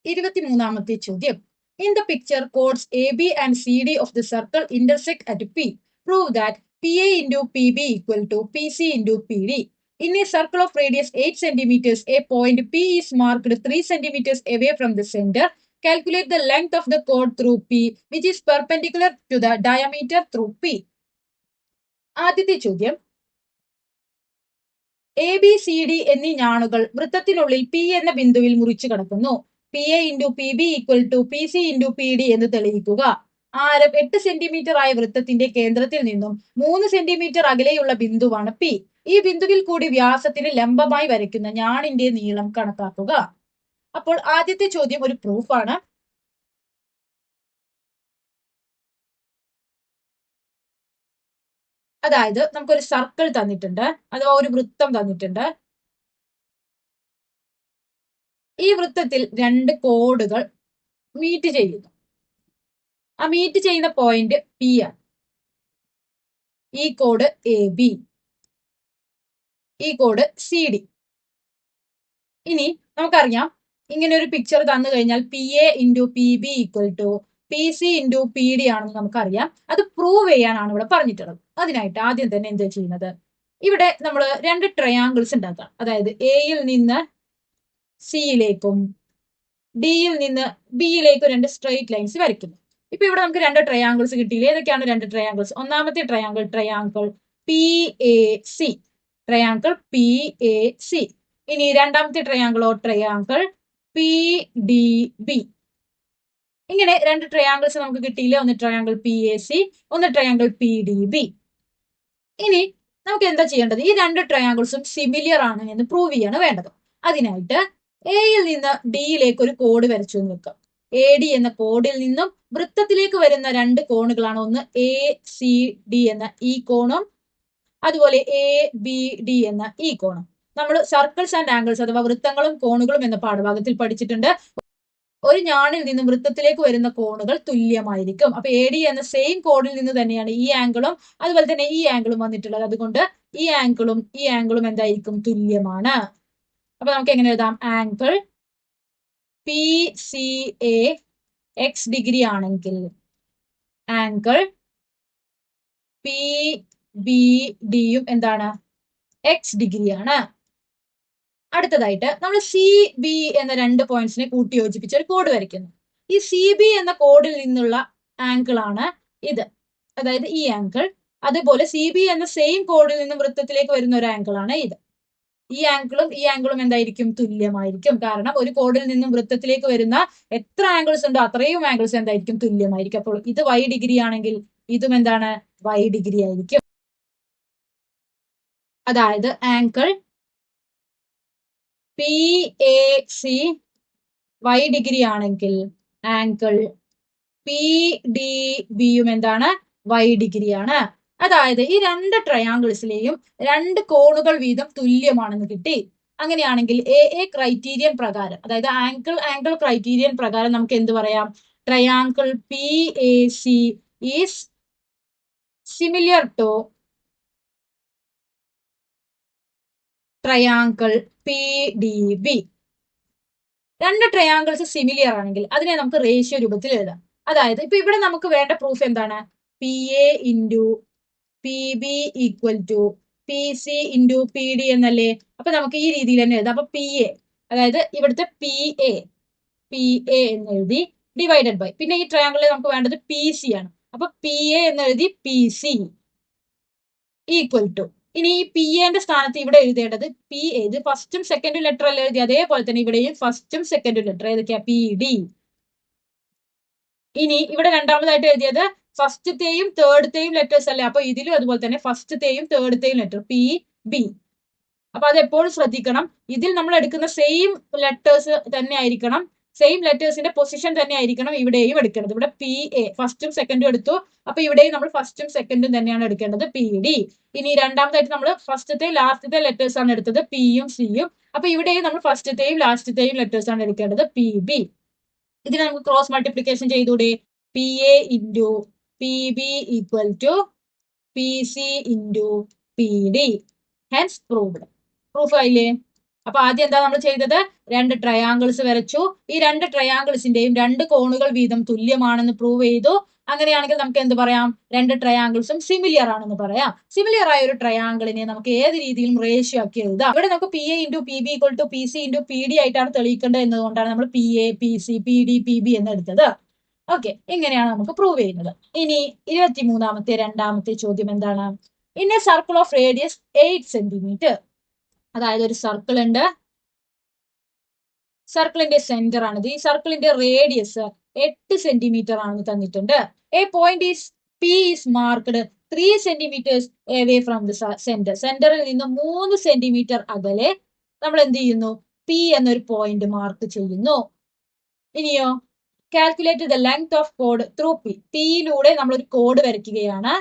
23ാമത്തെ ചോദ്യം. In the picture, chords AB and CD of the circle intersect at P. Prove that PA into PB equal to PC into PD. In a circle of radius 8 centimeters, a point P is marked 3 centimeters away from the center. Calculate the length of the chord through P, which is perpendicular to the diameter through P. ആദ്യത്തെ ചോദ്യം. A B C D എന്നീ ഞാണുകൾ വൃത്തത്തിനുള്ളിൽ P എന്ന ബിന്ദുവിൽ മുറിച്ചു കടക്കുന്നു. P A into P B equal to P C into P D എന്ന് തെളിയിക്കുക. ആരം 8 സെന്റിമീറ്റർ ആയ വൃത്തത്തിന്റെ കേന്ദ്രത്തിൽ നിന്നും 3 സെന്റിമീറ്റർ അകലെയുള്ള ബിന്ദുവാണ് പി. ഈ ബിന്ദുവിൽ കൂടി വ്യാസത്തിന് ലംബമായി വരയ്ക്കുന്ന ഞാണിന്റെ നീളം കണക്കാക്കുക. അപ്പോൾ ആദ്യത്തെ ചോദ്യം ഒരു പ്രൂഫാണ്. അതായത് നമുക്കൊരു സർക്കിൾ തന്നിട്ടുണ്ട്, അഥവാ ഒരു വൃത്തം തന്നിട്ടുണ്ട്. ഈ വൃത്തത്തിൽ രണ്ട് കോഡുകൾ മീറ്റ് ചെയ്യുന്നു. ആ മീറ്റ് ചെയ്യുന്ന പോയിന്റ് പി ആണ്. ഈ കോഡ് എ ബി, ഈ കോഡ് സി ഡി. ഇനി നമുക്കറിയാം, ഇങ്ങനെ ഒരു പിക്ചർ തന്നു കഴിഞ്ഞാൽ P A into P B equal to P C into P D ആണെന്ന് നമുക്കറിയാം. അത് പ്രൂവ് ചെയ്യാനാണ് ഇവിടെ പറഞ്ഞിട്ടുള്ളത്. അതിനായിട്ട് ആദ്യം തന്നെ എന്താ ചെയ്യുന്നത്, ഇവിടെ നമ്മൾ രണ്ട് ട്രയാങ്കിൾസ് ഉണ്ടാക്കാം. അതായത് എയിൽ നിന്ന് സിയിലേക്കും ഡിയിൽ നിന്ന് ബിയിലേക്കും രണ്ട് സ്ട്രെയിറ്റ് ലൈൻസ് വരയ്ക്കുന്നു. ഇപ്പൊ ഇവിടെ നമുക്ക് രണ്ട് ട്രയാങ്കിൾസ് കിട്ടിയില്ലേ? ഏതൊക്കെയാണ് രണ്ട് ട്രയാങ്കിൾസ്? ഒന്നാമത്തെ triangle P A C, triangle P A C. ഇനി രണ്ടാമത്തെ ട്രയാങ്കിളോ പി ഡി ബി. ഇങ്ങനെ രണ്ട് ട്രയാങ്കിൾസ് നമുക്ക് കിട്ടിയില്ലേ? ഒന്ന് ട്രയാങ്കിൾ പി എ സി, ഒന്ന് ട്രയാങ്കിൾ പി ഡി ബി. ഇനി നമുക്ക് എന്താ ചെയ്യേണ്ടത്? ഈ രണ്ട് ട്രയാങ്കിൾസും സിമിലിയർ ആണ് എന്ന് പ്രൂവ് ചെയ്യാണ് വേണ്ടത്. അതിനായിട്ട് എയിൽ നിന്ന് ഡിയിലേക്ക് ഒരു കോഡ് വരച്ചു എന്ന് വെക്കാം. എ ഡി എന്ന കോഡിൽ നിന്നും വൃത്തത്തിലേക്ക് വരുന്ന രണ്ട് കോണുകളാണ്, ഒന്ന് എ സി ഡി എന്ന ഈ കോണും അതുപോലെ എ ബി ഡി എന്ന ഈ കോണും. നമ്മൾ സർക്കിൾസ് ആൻഡ് ആംഗിൾസ് അഥവാ വൃത്തങ്ങളും കോണുകളും എന്ന പാഠഭാഗത്തിൽ പഠിച്ചിട്ടുണ്ട്. ഒരു ഞാണിൽ നിന്നും വൃത്തത്തിലേക്ക് വരുന്ന കോണുകൾ തുല്യമായിരിക്കും. അപ്പൊ എ ഡി എന്ന സെയിം കോഡിൽ നിന്ന് തന്നെയാണ് ഈ ആംഗിളും അതുപോലെ തന്നെ ഈ ആംഗിളും വന്നിട്ടുള്ളത്. അതുകൊണ്ട് ഈ ആംഗിളും എന്തായിരിക്കും? തുല്യമാണ്. അപ്പൊ നമുക്ക് എങ്ങനെ എഴുതാം? Angle P C A X degree ആണെങ്കിൽ ആംഗിൾ പി ബി ഡിയും എന്താണ്? എക്സ് ഡിഗ്രിയാണ്. അടുത്തതായിട്ട് നമ്മൾ സി ബി എന്ന രണ്ട് പോയിന്റ്സിനെ കൂട്ടി യോജിപ്പിച്ച് ഒരു കോഡ് വരയ്ക്കുന്നു. ഈ സി ബി എന്ന കോഡിൽ നിന്നുള്ള ആംഗിൾ ആണ് ഇത്, അതായത് ഈ ആംഗിൾ. അതുപോലെ സി ബി എന്ന സെയിം കോഡിൽ നിന്ന് വൃത്തത്തിലേക്ക് വരുന്ന ഒരു ആംഗിൾ ആണ് ഇത്. ഈ ആംഗിളും എന്തായിരിക്കും? തുല്യമായിരിക്കും. കാരണം ഒരു കോഡിൽ നിന്നും വൃത്തത്തിലേക്ക് വരുന്ന എത്ര ആംഗിൾസ് ഉണ്ടോ അത്രയും ആംഗിൾസ് എന്തായിരിക്കും? തുല്യമായിരിക്കും. അപ്പോൾ ഇത് വൈ ഡിഗ്രി ആണെങ്കിൽ ഇതും എന്താണ്? വൈ ഡിഗ്രി ആയിരിക്കും. അതായത് angle P A C Y degree ആണെങ്കിൽ ആംഗിൾ പി ഡി ബിയും എന്താണ്? വൈ ഡിഗ്രിയാണ്. അതായത് ഈ രണ്ട് ട്രയാങ്കിൾസിലെയും രണ്ട് കോണുകൾ വീതം തുല്യമാണെന്ന് കിട്ടി. അങ്ങനെയാണെങ്കിൽ എ ക്രൈറ്റീരിയൻ പ്രകാരം, അതായത് ആംഗിൾ ക്രൈറ്റീരിയൻ പ്രകാരം നമുക്ക് എന്ത് പറയാം? Triangle P A C is similar to triangle P D B. രണ്ട് ട്രയാങ്കിൾസ് സിമിലിയർ ആണെങ്കിൽ അതിനെ നമുക്ക് റേഷ്യോ രൂപത്തിൽ എഴുതാം. അതായത് ഇപ്പൊ ഇവിടെ നമുക്ക് വേണ്ട പ്രൂഫ് എന്താണ്? P A into P B equal to P C into P D എന്നല്ലേ? അപ്പൊ നമുക്ക് ഈ രീതിയിൽ തന്നെ എഴുതാം. അപ്പൊ പി എ, അതായത് ഇവിടുത്തെ പി എ എന്ന് എഴുതി ഡിവൈഡഡ് ബൈ, പിന്നെ ഈ ട്രയാങ്കിളിൽ നമുക്ക് വേണ്ടത് പി സി ആണ്. അപ്പൊ പി എ എന്ന് എഴുതി പി സി ഈക്വൽ ടു, ഇനി ഈ പി എന്റെ സ്ഥാനത്ത് ഇവിടെ എഴുതേണ്ടത് പി എ, ഇത് ഫസ്റ്റും സെക്കൻഡും ലെറ്റർ അല്ല എഴുതി, അതേപോലെ തന്നെ ഇവിടെയും ഫസ്റ്റും സെക്കൻഡും ലെറ്റർ ഏതൊക്കെയാ? P D. ഇനി ഇവിടെ രണ്ടാമതായിട്ട് എഴുതിയത് ഫസ്റ്റത്തെയും തേർഡത്തെയും ലെറ്റേഴ്സ് അല്ലേ? അപ്പൊ ഇതിലും അതുപോലെ തന്നെ ഫസ്റ്റത്തെയും തേർഡത്തെയും ലെറ്റർ പി ബി. അപ്പൊ അത് എപ്പോഴും ശ്രദ്ധിക്കണം. ഇതിൽ നമ്മൾ എടുക്കുന്ന സെയിം ലെറ്റേഴ്സ് തന്നെ ആയിരിക്കണം, സെയിം ലെറ്റേഴ്സിന്റെ പൊസിഷൻ തന്നെ ആയിരിക്കണം ഇവിടെയും എടുക്കേണ്ടത്. ഇവിടെ പി എ ഫസ്റ്റും സെക്കൻഡും എടുത്തു, അപ്പൊ ഇവിടെയും നമ്മൾ ഫസ്റ്റും സെക്കൻഡും തന്നെയാണ് എടുക്കേണ്ടത്, പി ഡി. ഇനി രണ്ടാമതായിട്ട് നമ്മൾ ഫസ്റ്റത്തെ ലാസ്റ്റത്തെ ലെറ്റേഴ്സ് ആണ് എടുത്തത്, പിയും സിയും. അപ്പൊ ഇവിടെയും നമ്മൾ ഫസ്റ്റത്തെയും ലാസ്റ്റത്തെയും ലെറ്റേഴ്സ് ആണ് എടുക്കേണ്ടത്, പി ബി. ഇതിനെ നമുക്ക് ക്രോസ് മൾട്ടിപ്ലിക്കേഷൻ ചെയ്തൂടെ? P A into P B equal to P C into P D. Hence proved. Proof ആയില്ലേ? അപ്പൊ ആദ്യം എന്താ നമ്മൾ ചെയ്തത്? രണ്ട് ട്രയാങ്കിൾസ് വരച്ചു. ഈ രണ്ട് ട്രയാങ്കിൾസിന്റെയും രണ്ട് കോണുകൾ വീതം തുല്യമാണെന്ന് പ്രൂവ് ചെയ്തു. അങ്ങനെയാണെങ്കിൽ നമുക്ക് എന്ത് പറയാം? രണ്ട് ട്രയാങ്കിൾസും സിമിലിയർ ആണെന്ന് പറയാം. സിമിലിയർ ആയ ഒരു ട്രയാങ്കിളിനെ നമുക്ക് ഏത് രീതിയിലും റേഷ്യോ ആക്കി എഴുതാം. ഇവിടെ നമുക്ക് P A into P B equal to P C into P D ആയിട്ടാണ് തെളിയിക്കേണ്ടത് എന്നതുകൊണ്ടാണ് നമ്മൾ P A P C P D P B എന്ന് എടുത്തത്. ഓക്കെ, ഇങ്ങനെയാണ് നമുക്ക് പ്രൂവ് ചെയ്യുന്നത്. ഇനി 23ാമത്തെ രണ്ടാമത്തെ ചോദ്യം എന്താണ്? In A circle of radius 8 centimetre, അതായത് ഒരു സർക്കിൾ ഉണ്ട്, സർക്കിളിന്റെ സെന്റർ ആണിത്. ഈ സർക്കിളിന്റെ റേഡിയസ് 8 സെന്റിമീറ്റർ ആണെന്ന് തന്നിട്ടുണ്ട്. A point is P is marked 3 centimetres away from the centre. സെന്ററിൽ നിന്ന് 3 സെന്റിമീറ്റർ അകലെ നമ്മൾ എന്ത് ചെയ്യുന്നു? പി എന്നൊരു പോയിന്റ് മാർക്ക് ചെയ്യുന്നു. ഇനിയോ, കാൽക്കുലേറ്റ് ദ ലെങ്ത് ഓഫ് കോഡ് ത്രൂ പി. പിയിലൂടെ നമ്മൾ ഒരു കോഡ് വരയ്ക്കുകയാണ്.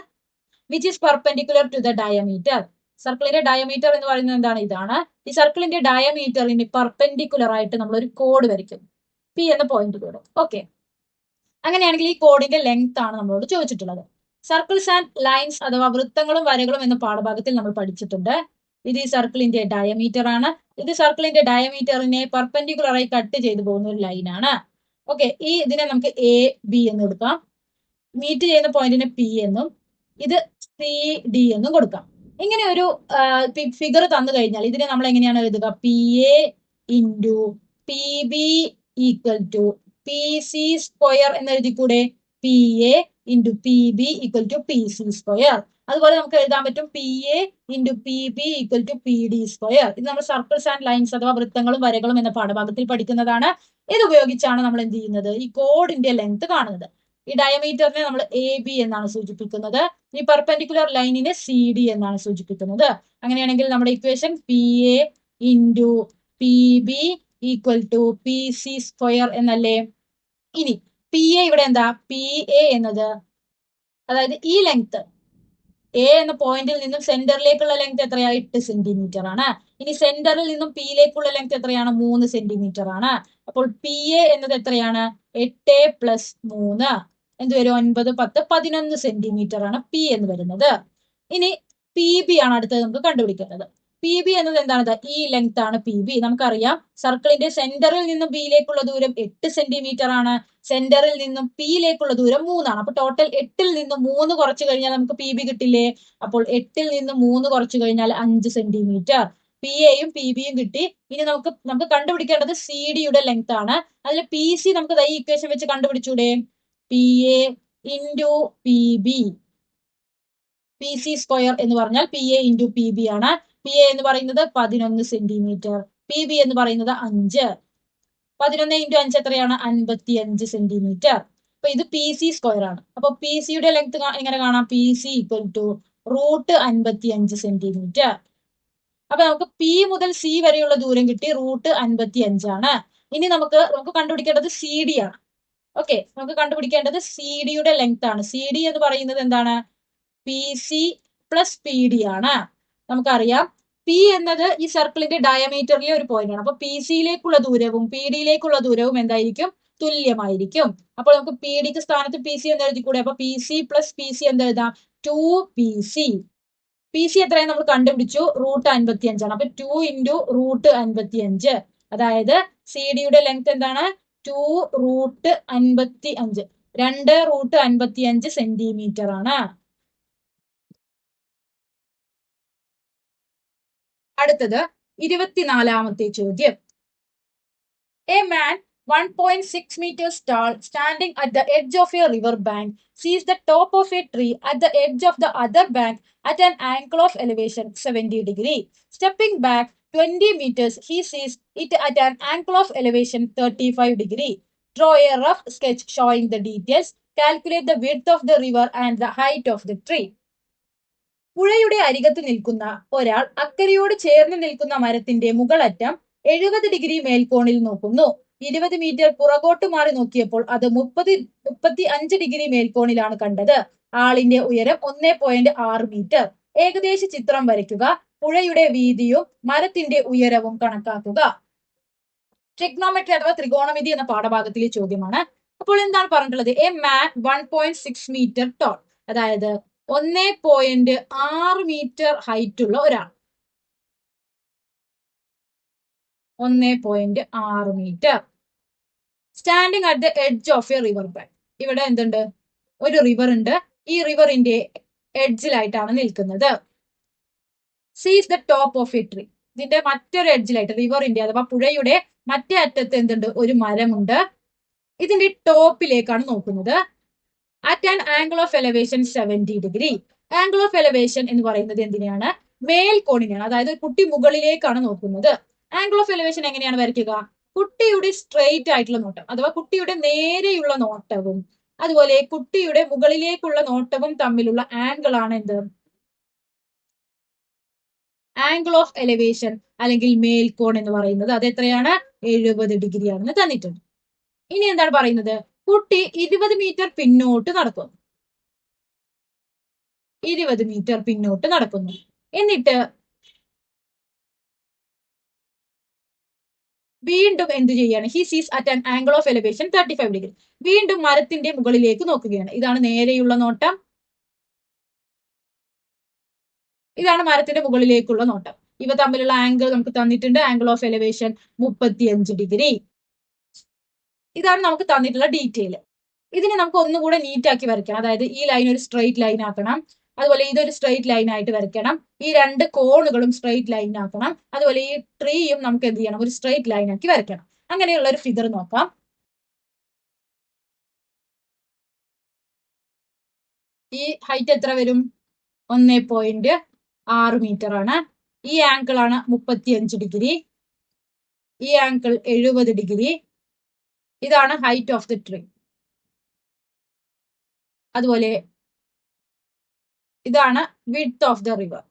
Which is perpendicular to the diameter. സർക്കിളിന്റെ ഡയമീറ്റർ എന്ന് പറയുന്നത് എന്താണ്? ഇതാണ്. ഈ സർക്കിളിന്റെ ഡയമീറ്ററിന് പെർപെൻഡിക്കുലർ ആയിട്ട് നമ്മൾ ഒരു കോഡ് വരയ്ക്കും, പി എന്ന പോയിന്റിലൂടെ. ഓക്കെ, അങ്ങനെയാണെങ്കിൽ ഈ കോഡിന്റെ ലെങ്ത് ആണ് നമ്മളോട് ചോദിച്ചിട്ടുള്ളത്. സർക്കിൾസ് ആൻഡ് ലൈൻസ് അഥവാ വൃത്തങ്ങളും വരകളും എന്ന പാഠഭാഗത്തിൽ നമ്മൾ പഠിച്ചിട്ടുണ്ട്. ഇത് ഈ സർക്കിളിന്റെ ഡയമീറ്റർ ആണ്. ഇത് സർക്കിളിന്റെ ഡയമീറ്ററിനെ പെർപെൻഡിക്കുലർ ആയി കട്ട് ചെയ്തു പോകുന്ന ഒരു ലൈനാണ്. ഓക്കെ, ഈ ഇതിനെ നമുക്ക് എ ബി എന്ന് കൊടുക്കാം. മീറ്റ് ചെയ്യുന്ന പോയിന്റിന് പി എന്നും ഇത് സി ഡി എന്നും കൊടുക്കാം. ഇങ്ങനെ ഒരു ഫിഗർ തന്നു കഴിഞ്ഞാൽ ഇതിനെ നമ്മൾ എങ്ങനെയാണ് എഴുതുക? P A into P B equal to P C square എന്ന് എഴുതിക്കൂടെ? P A into P B equal to P C square. അതുപോലെ നമുക്ക് എഴുതാൻ പറ്റും P A into P B equal to P D square. ഇത് നമ്മൾ സർക്കിൾസ് ആൻഡ് ലൈൻസ് അഥവാ വൃത്തങ്ങളും വരകളും എന്ന പാഠഭാഗത്തിൽ പഠിക്കുന്നതാണ്. ഇത് ഉപയോഗിച്ചാണ് നമ്മൾ എന്ത് ചെയ്യുന്നത്? ഈ കോഡിന്റെ ലെങ്ത് കാണുന്നത്. ഈ ഡയമീറ്ററിനെ നമ്മൾ എ ബി എന്നാണ് സൂചിപ്പിക്കുന്നത്. ഈ പെർപെൻഡിക്കുലർ ലൈനിനെ സി ഡി എന്നാണ് സൂചിപ്പിക്കുന്നത്. അങ്ങനെയാണെങ്കിൽ നമ്മുടെ equation P A into P B equal to P C square എന്നല്ലേ? ഇനി പി എ ഇവിടെ എന്താ? പി എ എന്നത്, അതായത് ഈ ലെങ്ത് എ എന്ന പോയിന്റിൽ നിന്നും സെന്ററിലേക്കുള്ള ലെങ്ത് എത്രയാ? 8 സെന്റിമീറ്റർ ആണ്. ഇനി സെന്ററിൽ നിന്നും പിയിലേക്കുള്ള ലെങ്ത് എത്രയാണ്? 3 സെന്റിമീറ്റർ ആണ്. അപ്പോൾ പി എ എന്നത് എത്രയാണ്? 8 പ്ലസ് 3 എന്ത് വരും? 9, 10, 11 സെന്റിമീറ്റർ ആണ് പി എന്ന് വരുന്നത്. ഇനി പി ബി ആണ് അടുത്തത് നമുക്ക് കണ്ടുപിടിക്കേണ്ടത്. പി ബി എന്നത് എന്താണ്? ഈ ലെങ്ത് ആണ് പി ബി. നമുക്കറിയാം സർക്കിളിന്റെ സെന്ററിൽ നിന്നും ബിയിലേക്കുള്ള ദൂരം 8 സെന്റിമീറ്റർ ആണ്. സെന്ററിൽ നിന്നും പിയിലേക്കുള്ള ദൂരം 3 ആണ്. അപ്പൊ ടോട്ടൽ 8ൽ നിന്ന് 3 കുറച്ച് കഴിഞ്ഞാൽ നമുക്ക് പി ബി കിട്ടില്ലേ? അപ്പോൾ 8ൽ നിന്ന് 3 കുറച്ച് കഴിഞ്ഞാൽ 5 സെന്റിമീറ്റർ. പി എയും പി ബിയും കിട്ടി. ഇനി നമുക്ക് കണ്ടുപിടിക്കേണ്ടത് സി ഡിയുടെ ലെങ്ത് ആണ്. അതിൽ പി സി നമുക്ക് ഈ ഇക്വേഷൻ വെച്ച് കണ്ടുപിടിച്ചൂടെ? P A into P B, P C square എന്ന് പറഞ്ഞാൽ P A into P B ആണ്. പി എ എന്ന് പറയുന്നത് 11 സെന്റിമീറ്റർ, പി ബി എന്ന് പറയുന്നത് 5. 11 ഇൻറ്റു 5 എത്രയാണ്? 55 സെന്റിമീറ്റർ. അപ്പൊ ഇത് പി സി സ്ക്വയർ ആണ്. അപ്പൊ പി സിയുടെ ലെങ്ത് എങ്ങനെ കാണാം? P C equal to root 55 centimetre. അപ്പൊ നമുക്ക് പി മുതൽ സി വരെയുള്ള ദൂരം കിട്ടി, റൂട്ട് 55 ആണ്. ഇനി നമുക്ക് കണ്ടുപിടിക്കേണ്ടത് സി ഡി ആണ്. ഓക്കെ, നമുക്ക് കണ്ടുപിടിക്കേണ്ടത് സി ഡിയുടെ ലെങ്ത് ആണ്. സി ഡി എന്ന് പറയുന്നത് എന്താണ്? P C plus P D ആണ്. നമുക്കറിയാം പി എന്നത് ഈ സർക്കിളിന്റെ ഡയമീറ്ററിലെ ഒരു പോയിന്റ് ആണ്. അപ്പൊ പി സിയിലേക്കുള്ള ദൂരവും പി ഡിയിലേക്കുള്ള ദൂരവും എന്തായിരിക്കും? തുല്യമായിരിക്കും. അപ്പോൾ നമുക്ക് പി ഡിക്ക് സ്ഥാനത്ത് പി സി എന്ന് എഴുതിക്കൂടെ? അപ്പൊ P C plus P C എന്ത് എഴുതാം? 2 പി സി. പി സി എത്രയും നമ്മൾ കണ്ടുപിടിച്ചു? റൂട്ട് 55 ആണ്. അപ്പൊ 2 ഇൻറ്റു റൂട്ട് 55, അതായത് സി ഡിയുടെ ലെങ്ത് എന്താണ്? 2 റൂട്ട് 55, 2 റൂട്ട് 55 സെന്റിമീറ്റർ ആണ്. അടുത്തത് 24ാമത്തെ ചോദ്യം. A man 1.6 meters tall standing at the edge of a river bank sees the top of a tree at the edge of the other bank at an angle of elevation 70 degree. Stepping back 20 meters, he sees it at an angle of elevation 35 degree. Draw a rough sketch showing the details. Calculate the width of the river and the height of the tree. പുഴയുടെ അരികത്ത് നിൽക്കുന്ന ഒരാൾ അക്കരയോട് ചേർന്ന് നിൽക്കുന്ന മരത്തിന്റെ മുകളറ്റം 70 degree മേൽക്കോണിൽ നോക്കുന്നു. 20 metre പുറകോട്ട് മാറി നോക്കിയപ്പോൾ അത് 35 ഡിഗ്രി മേൽക്കോണിലാണ് കണ്ടത്. ആളിന്റെ ഉയരം 1.6 മീറ്റർ. ഏകദേശ ചിത്രം വരയ്ക്കുക. പുഴയുടെ വീതിയും മരത്തിന്റെ ഉയരവും കണക്കാക്കുക. ട്രിഗ്നോമെട്രി അഥവാ ത്രികോണമിതി എന്ന പാഠഭാഗത്തിലെ ചോദ്യമാണ്. അപ്പോൾ എന്താണ് പറഞ്ഞിട്ടുള്ളത്? എ മാൻ 1.6 മീറ്റർ ടോൾ, അതായത് 1.6 മീറ്റർ ഹൈറ്റ് ഉള്ള ഒരാൾ. 1.6 metre. Standing at the edge of a river bed. ഇവിടെ എന്തുണ്ട്? ഒരു റിവർ ഉണ്ട്. ഈ റിവറിന്റെ എഡ്ജിലായിട്ടാണ് നിൽക്കുന്നത്. സീസ് the top of A tree. ഇതിന്റെ മറ്റൊരു എഡ്ജിലായിട്ട് റിവറിന്റെ അഥവാ പുഴയുടെ മറ്റേ അറ്റത്ത് എന്തുണ്ട്? ഒരു മരമുണ്ട്. ഇതിന്റെ ടോപ്പിലേക്കാണ് നോക്കുന്നത്. At an angle of elevation 70 degree. Angle of elevation എന്ന് പറയുന്നത് എന്തിനാണ്? മേൽകോണിനെയാണ്. അതായത് കുട്ടി മുകളിലേക്കാണ് നോക്കുന്നത്. ആംഗിൾ ഓഫ് എലവേഷൻ എങ്ങനെയാണ് വരയ്ക്കുക? കുട്ടിയുടെ സ്ട്രെയിറ്റ് ആയിട്ടുള്ള നോട്ടം അഥവാ കുട്ടിയുടെ നേരെയുള്ള നോട്ടവും അതുപോലെ കുട്ടിയുടെ മുകളിലേക്കുള്ള നോട്ടവും തമ്മിലുള്ള ആംഗിൾ ആണ് എന്ത്? ആംഗിൾ ഓഫ് എലവേഷൻ അല്ലെങ്കിൽ മേൽകോൺ എന്ന് പറയുന്നത്. അത് എത്രയാണ്? 70 ഡിഗ്രി ആണെന്ന് തന്നിട്ടുണ്ട്. ഇനി എന്താണ് പറയുന്നത്? കുട്ടി 20 മീറ്റർ പിന്നോട്ട് നടക്കുന്നു. 20 മീറ്റർ പിന്നോട്ട് നടക്കുന്നു. എന്നിട്ട് വീണ്ടും എന്ത് ചെയ്യാണ്? ഹി സീസ് at an angle of elevation 35 degree. വീണ്ടും മരത്തിന്റെ മുകളിലേക്ക് നോക്കുകയാണ്. ഇതാണ് നേരെയുള്ള നോട്ടം. ഇതാണ് മരത്തിന്റെ മുകളിലേക്കുള്ള നോട്ടം. ഇവ തമ്മിലുള്ള ആംഗിൾ നമുക്ക് തന്നിട്ടുണ്ട്. Angle of elevation 35 degree. ഇതാണ് നമുക്ക് തന്നിട്ടുള്ള ഡീറ്റെയിൽ. ഇതിനെ നമുക്ക് ഒന്നുകൂടെ നീറ്റ് ആക്കി വരയ്ക്കണം. അതായത് ഈ ലൈൻ ഒരു സ്ട്രെയിറ്റ് ലൈൻ ആക്കണം. അതുപോലെ ഇതൊരു സ്ട്രെയിറ്റ് ലൈൻ ആയിട്ട് വരയ്ക്കണം. ഈ രണ്ട് കോണുകളും സ്ട്രെയിറ്റ് ലൈൻ ആക്കണം. അതുപോലെ ഈ ട്രീയും നമുക്ക് എന്ത് ചെയ്യണം? ഒരു സ്ട്രെയിറ്റ് ലൈൻ ആക്കി വരയ്ക്കണം. അങ്ങനെയുള്ള ഒരു ഫിഗർ നോക്കാം. ഈ ഹൈറ്റ് എത്ര വരും? 1.6 മീറ്റർ ആണ്. ഈ ആംഗിൾ ആണ് 35 ഡിഗ്രി. ഈ ആംഗിൾ 70 ഡിഗ്രി. ഇതാണ് ഹൈറ്റ് ഓഫ് ദി ട്രീ. അതുപോലെ ഇതാണ് വിഡ്ത്ത് ഓഫ് ദ റിവർ.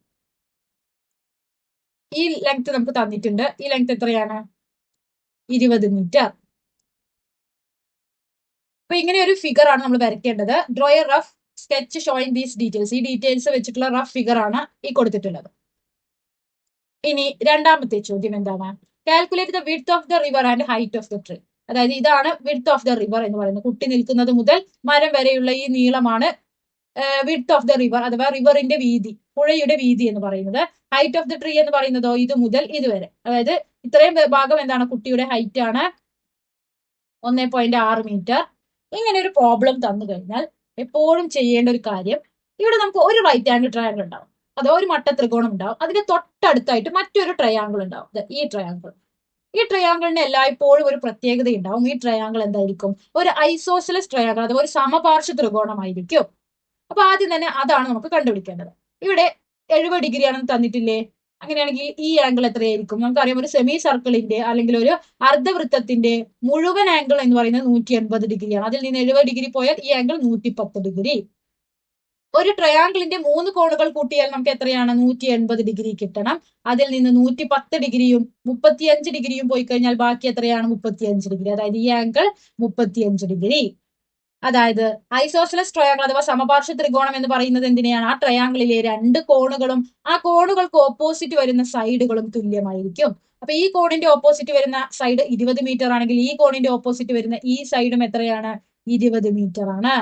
ഈ ലെങ്ത് നമുക്ക് തന്നിട്ടുണ്ട്. ഈ ലെങ്ത് എത്രയാണ്? 20 മീറ്റർ. അപ്പൊ ഇങ്ങനെ ഒരു ഫിഗർ ആണ് നമ്മൾ വരയ്ക്കേണ്ടത്. Draw a rough sketch showing these details. ഈ ഡീറ്റെയിൽസ് വെച്ചിട്ടുള്ള റഫ് ഫിഗർ ആണ് ഈ കൊടുത്തിട്ടുള്ളത്. ഇനി രണ്ടാമത്തെ ചോദ്യം എന്താണ്? Calculate the width of the river and height of the tree. അതായത് ഇതാണ് വിഡ്ത്ത് ഓഫ് ദ റിവർ എന്ന് പറയുന്നത്. കുട്ടി നിൽക്കുന്നത് മുതൽ മരം വരെയുള്ള ഈ നീളമാണ് വിഡ്ത്ത് ഓഫ് ദ റിവർ അഥവാ റിവറിന്റെ വീതി, പുഴയുടെ വീതി എന്ന് പറയുന്നത്. ഹൈറ്റ് ഓഫ് ദ ട്രീ എന്ന് പറയുന്നതോ ഇത് മുതൽ ഇതുവരെ. അതായത് ഇത്രയും ഭാഗം എന്താണ്? കുട്ടിയുടെ ഹൈറ്റ് ആണ് 1.6 മീറ്റർ. ഇങ്ങനെ ഒരു പ്രോബ്ലം തന്നു കഴിഞ്ഞാൽ എപ്പോഴും ചെയ്യേണ്ട ഒരു കാര്യം, ഇവിടെ നമുക്ക് ഒരു റൈറ്റ് ആംഗിൾ ട്രയാങ്കിൾ ഉണ്ടാവും, അതോ ഒരു മട്ട ത്രികോണം ഉണ്ടാവും. അതിന് തൊട്ടടുത്തായിട്ട് മറ്റൊരു ട്രയാങ്കിൾ ഉണ്ടാവും. ഈ ട്രയാങ്കിൾ. ഈ ട്രയാങ്കിളിന് എല്ലായ്പ്പോഴും ഒരു പ്രത്യേകത ഉണ്ടാവും. ഈ ട്രയാങ്കിൾ എന്തായിരിക്കും? ഒരു ഐസോസെലസ് ട്രയാങ്കിൾ അഥവാ ഒരു സമപാർശ്വ ത്രികോണമായിരിക്കും. അപ്പൊ ആദ്യം തന്നെ അതാണ് നമുക്ക് കണ്ടുപിടിക്കേണ്ടത്. ഇവിടെ 70 ഡിഗ്രി ആണെന്ന് തന്നിട്ടില്ലേ? അങ്ങനെയാണെങ്കിൽ ഈ ആംഗിൾ എത്രയായിരിക്കും? നമുക്കറിയാം ഒരു സെമി സർക്കിളിന്റെ അല്ലെങ്കിൽ ഒരു അർദ്ധവൃത്തത്തിന്റെ മുഴുവൻ ആംഗിൾ എന്ന് പറയുന്നത് 180 ഡിഗ്രിയാണ്. അതിൽ നിന്ന് 70 ഡിഗ്രി പോയാൽ ഈ ആംഗിൾ 110 ഡിഗ്രി. ഒരു ട്രയാങ്കിളിന്റെ 3 കോണുകൾ കൂട്ടിയാൽ നമുക്ക് എത്രയാണ്? 180 ഡിഗ്രി കിട്ടണം. അതിൽ നിന്ന് 110 ഡിഗ്രിയും 35 ഡിഗ്രിയും പോയി കഴിഞ്ഞാൽ ബാക്കി എത്രയാണ്? 35 ഡിഗ്രി. അതായത് ഈ ആംഗിൾ 35 ഡിഗ്രി. അതായത് ഐസോസെലസ് ട്രയാങ്കിൾ അഥവാ സമപാർശ്വ ത്രികോണം എന്ന് പറയുന്നത് എന്തിനെയാണ്? ആ ട്രയാങ്കിളിലെ രണ്ട് കോണുകളും ആ കോണുകൾക്ക് ഓപ്പോസിറ്റ് വരുന്ന സൈഡുകളും തുല്യമായിരിക്കും. അപ്പൊ ഈ കോണിന്റെ ഓപ്പോസിറ്റ് വരുന്ന സൈഡ് 20 മീറ്റർ ആണെങ്കിൽ ഈ കോണിന്റെ ഓപ്പോസിറ്റ് വരുന്ന ഈ സൈഡും എത്രയാണ്? 20 മീറ്റർ ആണ്.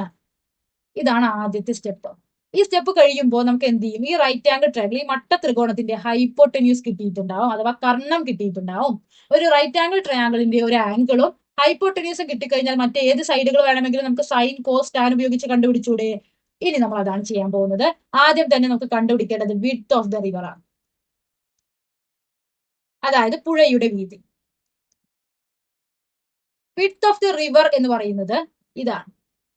ഇതാണ് ആദ്യത്തെ സ്റ്റെപ്പ്. ഈ സ്റ്റെപ്പ് കഴിയുമ്പോൾ നമുക്ക് എന്ത് ചെയ്യും? ഈ റൈറ്റ് ആംഗിൾ ട്രയാങ്കിൾ, ഈ മട്ട ത്രികോണത്തിന്റെ ഹൈപ്പോട്ടന്യൂസ് കിട്ടിയിട്ടുണ്ടാവും അഥവാ കർണം കിട്ടിയിട്ടുണ്ടാവും. ഒരു റൈറ്റ് ആംഗിൾ ട്രയാങ്കിളിന്റെ ഒരു ആംഗിളും ഹൈപ്പോട്ടന്യൂസും കിട്ടിക്കഴിഞ്ഞാൽ മറ്റേത് സൈഡുകൾ വേണമെങ്കിലും നമുക്ക് സൈൻ കോസ് ടാൻ ഉപയോഗിച്ച് കണ്ടുപിടിച്ചൂടെ? ഇനി നമ്മൾ അതാണ് ചെയ്യാൻ പോകുന്നത്. ആദ്യം തന്നെ നമുക്ക് കണ്ടുപിടിക്കേണ്ടത് വിഡ്ത്ത് ഓഫ് ദ റിവർ ആണ്. അതായത് പുഴയുടെ വീതി. വിഡ്ത്ത് ഓഫ് ദ റിവർ എന്ന് പറയുന്നത് ഇതാണ്.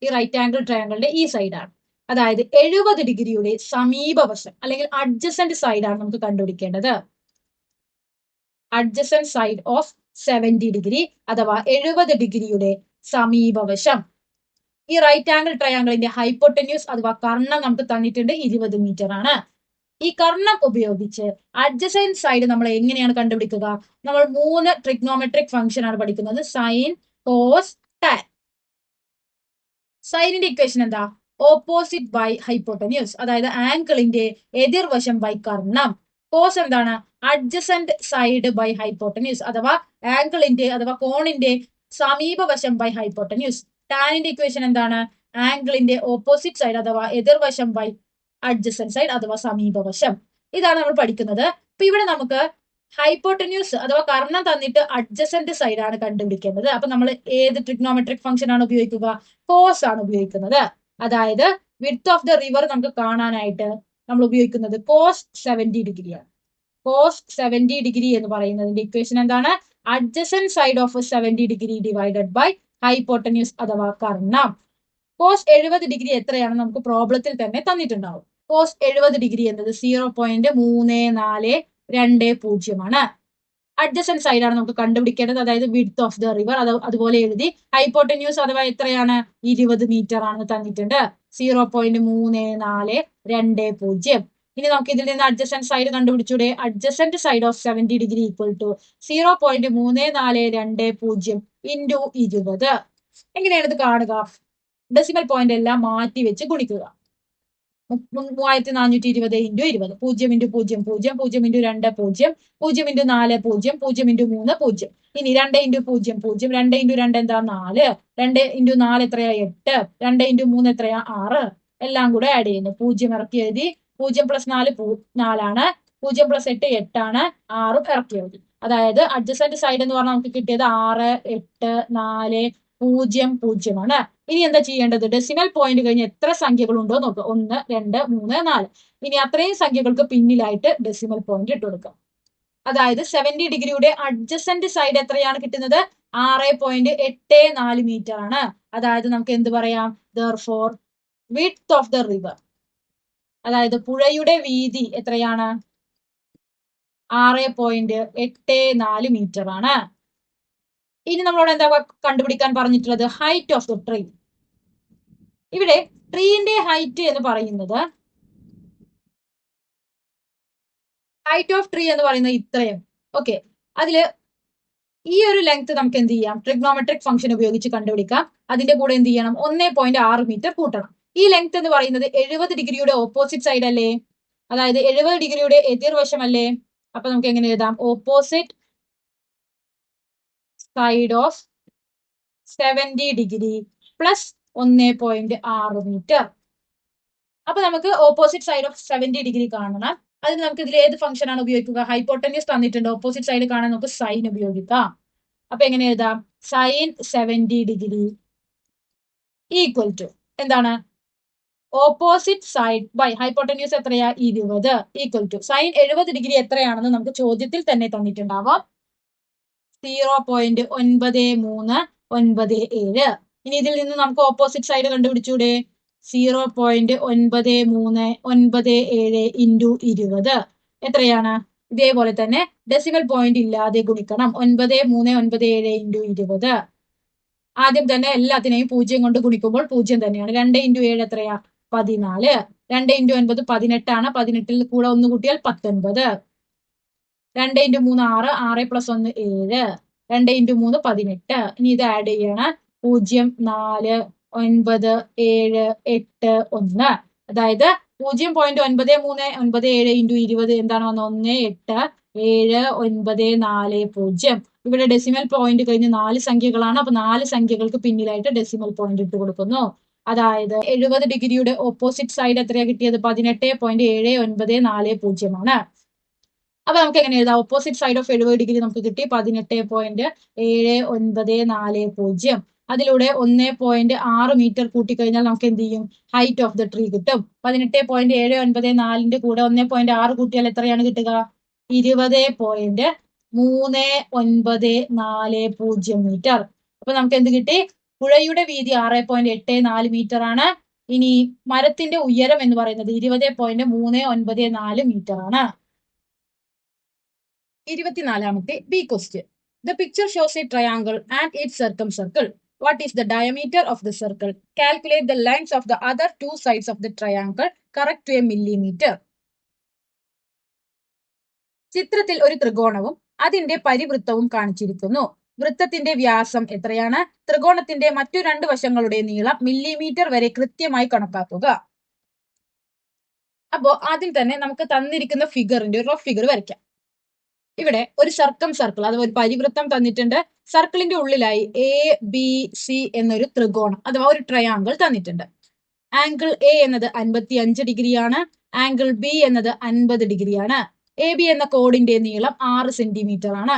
ഈ റൈറ്റ് ആംഗിൾ ട്രയാങ്കിളിന്റെ ഈ സൈഡാണ്. അതായത് 70 ഡിഗ്രിയുടെ സമീപവശം അല്ലെങ്കിൽ അഡ്ജസന്റ് സൈഡാണ് നമുക്ക് കണ്ടുപിടിക്കേണ്ടത്. അഡ്ജസന്റ് സൈഡ് ഓഫ് 70 ഡിഗ്രി അഥവാ 70 ഡിഗ്രിയുടെ സമീപവശം. ഈ റൈറ്റ് ആംഗിൾ ട്രയാങ്കിളിന്റെ ഹൈപ്പോട്ടന്യൂസ് അഥവാ കർണം നമുക്ക് തന്നിട്ടുണ്ട് 20 മീറ്റർ ആണ്. ഈ കർണം ഉപയോഗിച്ച് അഡ്ജസന്റ് സൈഡ് നമ്മൾ എങ്ങനെയാണ് കണ്ടുപിടിക്കുക? നമ്മൾ 3 ട്രിഗ്നോമെട്രിക് ഫംഗ്ഷൻ ആണ് പഠിക്കുന്നത്. Sine, cos, tan. സൈനിന്റെ ഇക്വേഷൻ എന്താ? ഓപ്പോസിറ്റ് ബൈ ഹൈപ്പോട്ടന്യൂസ്, അതായത് ആംഗിളിന്റെ എതിർവശം ബൈ കർണം. കോസ് എന്താണ്? അഡ്ജസന്റ് സൈഡ് ബൈ ഹൈപ്പോട്ടന്യൂസ് അഥവാ ആംഗിളിന്റെ അഥവാ കോണിന്റെ സമീപവശം ബൈ ഹൈപ്പോട്ടന്യൂസ്. ടാനിന്റെ ഇക്വേഷൻ എന്താണ്? ആംഗിളിന്റെ ഓപ്പോസിറ്റ് സൈഡ് അഥവാ എതിർവശം ബൈ അഡ്ജസന്റ് സൈഡ് അഥവാ സമീപവശം. ഇതാണ് നമ്മൾ പഠിക്കുന്നത്. അപ്പൊ ഇവിടെ നമുക്ക് ഹൈപ്പോട്ടന്യൂസ് അഥവാ കർണം തന്നിട്ട് അഡ്ജസന്റ് സൈഡ് ആണ് കണ്ടുപിടിക്കേണ്ടത്. അപ്പൊ നമ്മൾ ഏത് ട്രിഗ്നോമെട്രിക് ഫംഗ്ഷൻ ആണ് ഉപയോഗിക്കുക? കോസ് ആണ് ഉപയോഗിക്കുന്നത്. അതായത് വിഡ്ത്ത് ഓഫ് ദ റിവർ നമുക്ക് കാണാനായിട്ട് നമ്മൾ ഉപയോഗിക്കുന്നത് കോസ് 70 ഡിഗ്രിയാണ്. കോസ് 70 ഡിഗ്രി എന്ന് പറയുന്നതിന്റെ ഇക്വേഷൻ എന്താണ്? Adjacent side of 70 degree divided by hypotenuse അഥവാ കർണം. കോസ് 70 ഡിഗ്രി എത്രയാണെന്ന് നമുക്ക് പ്രോബ്ലത്തിൽ തന്നെ തന്നിട്ടുണ്ടാവും. കോസ് 70 ഡിഗ്രി എന്നത് 0.3420 ആണ്. അഡ്ജസന്റ് സൈഡ് ആണ് നമുക്ക് കണ്ടുപിടിക്കേണ്ടത്, അതായത് വിഡ്ത്ത് ഓഫ് ദ റിവർ. അതുപോലെ എഴുതി. ഹൈപ്പോട്ടന്യൂസ് അഥവാ എത്രയാണ്? 20 മീറ്റർ ആണെന്ന് തന്നിട്ടുണ്ട്. 0.3420. ഇനി നമുക്ക് ഇതിൽ നിന്ന് അഡ്ജസന്റ് സൈഡ് കണ്ടുപിടിച്ചൂടെ? Adjacent side of 70 degree equal to 0.3420 into 20. എങ്ങനെയാണ് ഇത് കാണുക? ഡെസിമൽ പോയിന്റ് എല്ലാം മാറ്റി വെച്ച് ഗുണിക്കുക. 3420 into 20. 0 into 0 0, 0 into 2 0, 0 into 4 0, 0 into 3 0. ഇനി 2 ഇൻറ്റു 0 0, 2 ഇൻറ്റു 2 എന്താ? 4, 2 ഇൻറ്റു 4 എത്രയാ? 8, 2 ഇൻറ്റു 3 എത്രയാ? 6. എല്ലാം കൂടെ ആഡ് ചെയ്യുന്നു. 0 ഇറക്കി എഴുതി. 0 പ്ലസ് 4 4 ആണ്. 0 പ്ലസ് 8 8 ആണ്. 6 ഇറക്കി എഴുതി. അതായത് അഡ്ജസന്റ് സൈഡ് എന്ന് പറഞ്ഞാൽ നമുക്ക് കിട്ടിയത് 6 8 4 0 0 ആണ്. ഇനി എന്താ ചെയ്യേണ്ടത്? ഡെസിമൽ പോയിന്റ് കഴിഞ്ഞ് എത്ര സംഖ്യകളുണ്ടോ നോക്കുക. 1 2 3 4. ഇനി അത്രയും സംഖ്യകൾക്ക് പിന്നിലായിട്ട് ഡെസിമൽ പോയിന്റ് ഇട്ട് കൊടുക്കാം. അതായത് 70 ഡിഗ്രിയുടെ അഡ്ജസന്റ് സൈഡ് എത്രയാണ് കിട്ടുന്നത്? 6.84 മീറ്റർ ആണ്. അതായത് നമുക്ക് എന്ത് പറയാം? therefore width of the river, അതായത് പുഴയുടെ വീതി എത്രയാണ്? 6.84 മീറ്റർ ആണ്. ഇനി നമ്മളോട് എന്താ കണ്ടുപിടിക്കാൻ പറഞ്ഞിട്ടുള്ളത്? Height of the tree. ഇവിടെ ട്രീന്റെ ഹൈറ്റ് എന്ന് പറയുന്നത്, ഹൈറ്റ് ഓഫ് ട്രീ എന്ന് പറയുന്നത് ഇത്രയും. ഓക്കെ, അതില് ഈ ഒരു ലെങ്ത് നമുക്ക് എന്ത് ചെയ്യാം? ട്രിഗ്നോമെട്രിക് ഫംഗ്ഷൻ ഉപയോഗിച്ച് കണ്ടുപിടിക്കാം. അതിന്റെ കൂടെ എന്ത് ചെയ്യണം? 1.6 മീറ്റർ കൂട്ടണം. ഈ ലെങ്ത് എന്ന് പറയുന്നത് 70 ഡിഗ്രിയുടെ ഓപ്പോസിറ്റ് സൈഡ് അല്ലേ? അതായത് 70 ഡിഗ്രിയുടെ എതിർവശമല്ലേ? അപ്പൊ നമുക്ക് എങ്ങനെ എഴുതാം? Opposite side of 70 degree plus 1.6 metre. അപ്പൊ നമുക്ക് ഓപ്പോസിറ്റ് സൈഡ് ഓഫ് 70 ഡിഗ്രി കാണണം. അതിന് നമുക്ക് ഇതിൽ ഏത് ഫംഗ്ഷൻ ആണ് ഉപയോഗിക്കുക? ഹൈപ്പോട്ടന്യൂസ് തന്നിട്ടുണ്ട്. ഓപ്പോസിറ്റ് സൈഡ് കാണാൻ നമുക്ക് സൈൻ ഉപയോഗിക്കാം. അപ്പൊ എങ്ങനെ എഴുതാം? സൈൻ 70 ഡിഗ്രി ഈക്വൽ ടു എന്താണ്? ഓപ്പോസിറ്റ് സൈഡ് ബൈ ഹൈപ്പോട്ടന്യൂസ് എത്രയാ? 20 ഈക്വൽ ടു സൈൻ 70 ഡിഗ്രി എത്രയാണെന്ന് നമുക്ക് ചോദ്യത്തിൽ തന്നെ തന്നിട്ടുണ്ടാവാം. 0.9397. ഇനി ഇതിൽ നിന്ന് നമുക്ക് ഓപ്പോസിറ്റ് സൈഡ് കണ്ടുപിടിച്ചൂടെ? 0.9397 ഇൻറ്റു 20 എത്രയാണ്? ഇതേപോലെ തന്നെ ഡെസിമൽ പോയിന്റ് ഇല്ലാതെ ഗുണിക്കണം. 9397 ഇൻറ്റു 20. ആദ്യം തന്നെ എല്ലാത്തിനെയും 0 കൊണ്ട് ഗുണിക്കുമ്പോൾ 0 തന്നെയാണ്. 2 ഇൻറ്റു 7 എത്രയാ? 14. 2 ഇൻറ്റു 9 18 ആണ്. 18ൽ കൂടെ 1 കൂട്ടിയാൽ 19. 2 ഇൻറ്റു 3 6, 6 പ്ലസ് 1 7, 2 ഇൻറ്റു 3 18. ഇനി ഇത് ആഡ് ചെയ്യണം. 0 4 9 7 8 1. അതായത് 0.9397 ഇൻറ്റു 20 എന്താണ് വന്നത്? 1 8 7 9 4 0. ഇവിടെ ഡെസിമൽ പോയിന്റ് കഴിഞ്ഞ് 4 സംഖ്യകളാണ്. അപ്പൊ 4 സംഖ്യകൾക്ക് പിന്നിലായിട്ട് ഡെസിമൽ പോയിന്റ് ഇട്ട് കൊടുക്കുന്നു. അതായത് 70 ഡിഗ്രിയുടെ ഓപ്പോസിറ്റ് സൈഡ് എത്രയാ കിട്ടിയത്? 18.7940 ആണ്. അപ്പൊ നമുക്ക് എങ്ങനെ എഴുതാം? ഓപ്പോസിറ്റ് സൈഡ് ഓഫ് 70 ഡിഗ്രി നമുക്ക് കിട്ടി 18.7940. അതിലൂടെ 1.6 മീറ്റർ കൂട്ടിക്കഴിഞ്ഞാൽ നമുക്ക് എന്ത് ചെയ്യും? ഹൈറ്റ് ഓഫ് ദ ട്രീ കിട്ടും. 18.794ന്റെ കൂടെ 1.6 കൂട്ടിയാൽ എത്രയാണ് കിട്ടുക? 20.3940 മീറ്റർ. അപ്പൊ നമുക്ക് എന്ത് കിട്ടി? പുഴയുടെ വീതി 6.84 മീറ്റർ ആണ്. ഇനി മരത്തിന്റെ ഉയരം എന്ന് പറയുന്നത് 20.394 മീറ്റർ ആണ്. 24ാമത്തെ B question. The picture shows a triangle and its circumcircle. What is the diameter of the circle? Calculate the lengths of the other two sides of the triangle. Correct to a millimeter. ചിത്രത്തിൽ ഒരു ത്രികോണവും അതിന്റെ പരിവൃത്തവും കാണിച്ചിരിക്കുന്നു. വൃത്തത്തിന്റെ വ്യാസം എത്രയാണ്? ത്രികോണത്തിന്റെ മറ്റു 2 വശങ്ങളുടെ നീളം മില്ലിമീറ്റർ വരെ കൃത്യമായി കണക്കാക്കുക. അപ്പോ ആദ്യം തന്നെ നമുക്ക് തന്നിരിക്കുന്ന ഫിഗറിന്റെ ഒരു റഫ് ഫിഗർ വരയ്ക്കാം. ഇവിടെ ഒരു സർക്കം സർക്കിൾ അഥവാ ഒരു പരിവൃത്തം തന്നിട്ടുണ്ട്. സർക്കിളിന്റെ ഉള്ളിലായി ABC എന്നൊരു ത്രികോണം അഥവാ ഒരു ട്രയാങ്കിൾ തന്നിട്ടുണ്ട്. ആംഗിൾ A എന്നത് 55 ഡിഗ്രിയാണ്. ആംഗിൾ B എന്നത് 50 ഡിഗ്രിയാണ്. എ ബി എന്ന കോഡിന്റെ നീളം 6 സെന്റിമീറ്റർ ആണ്.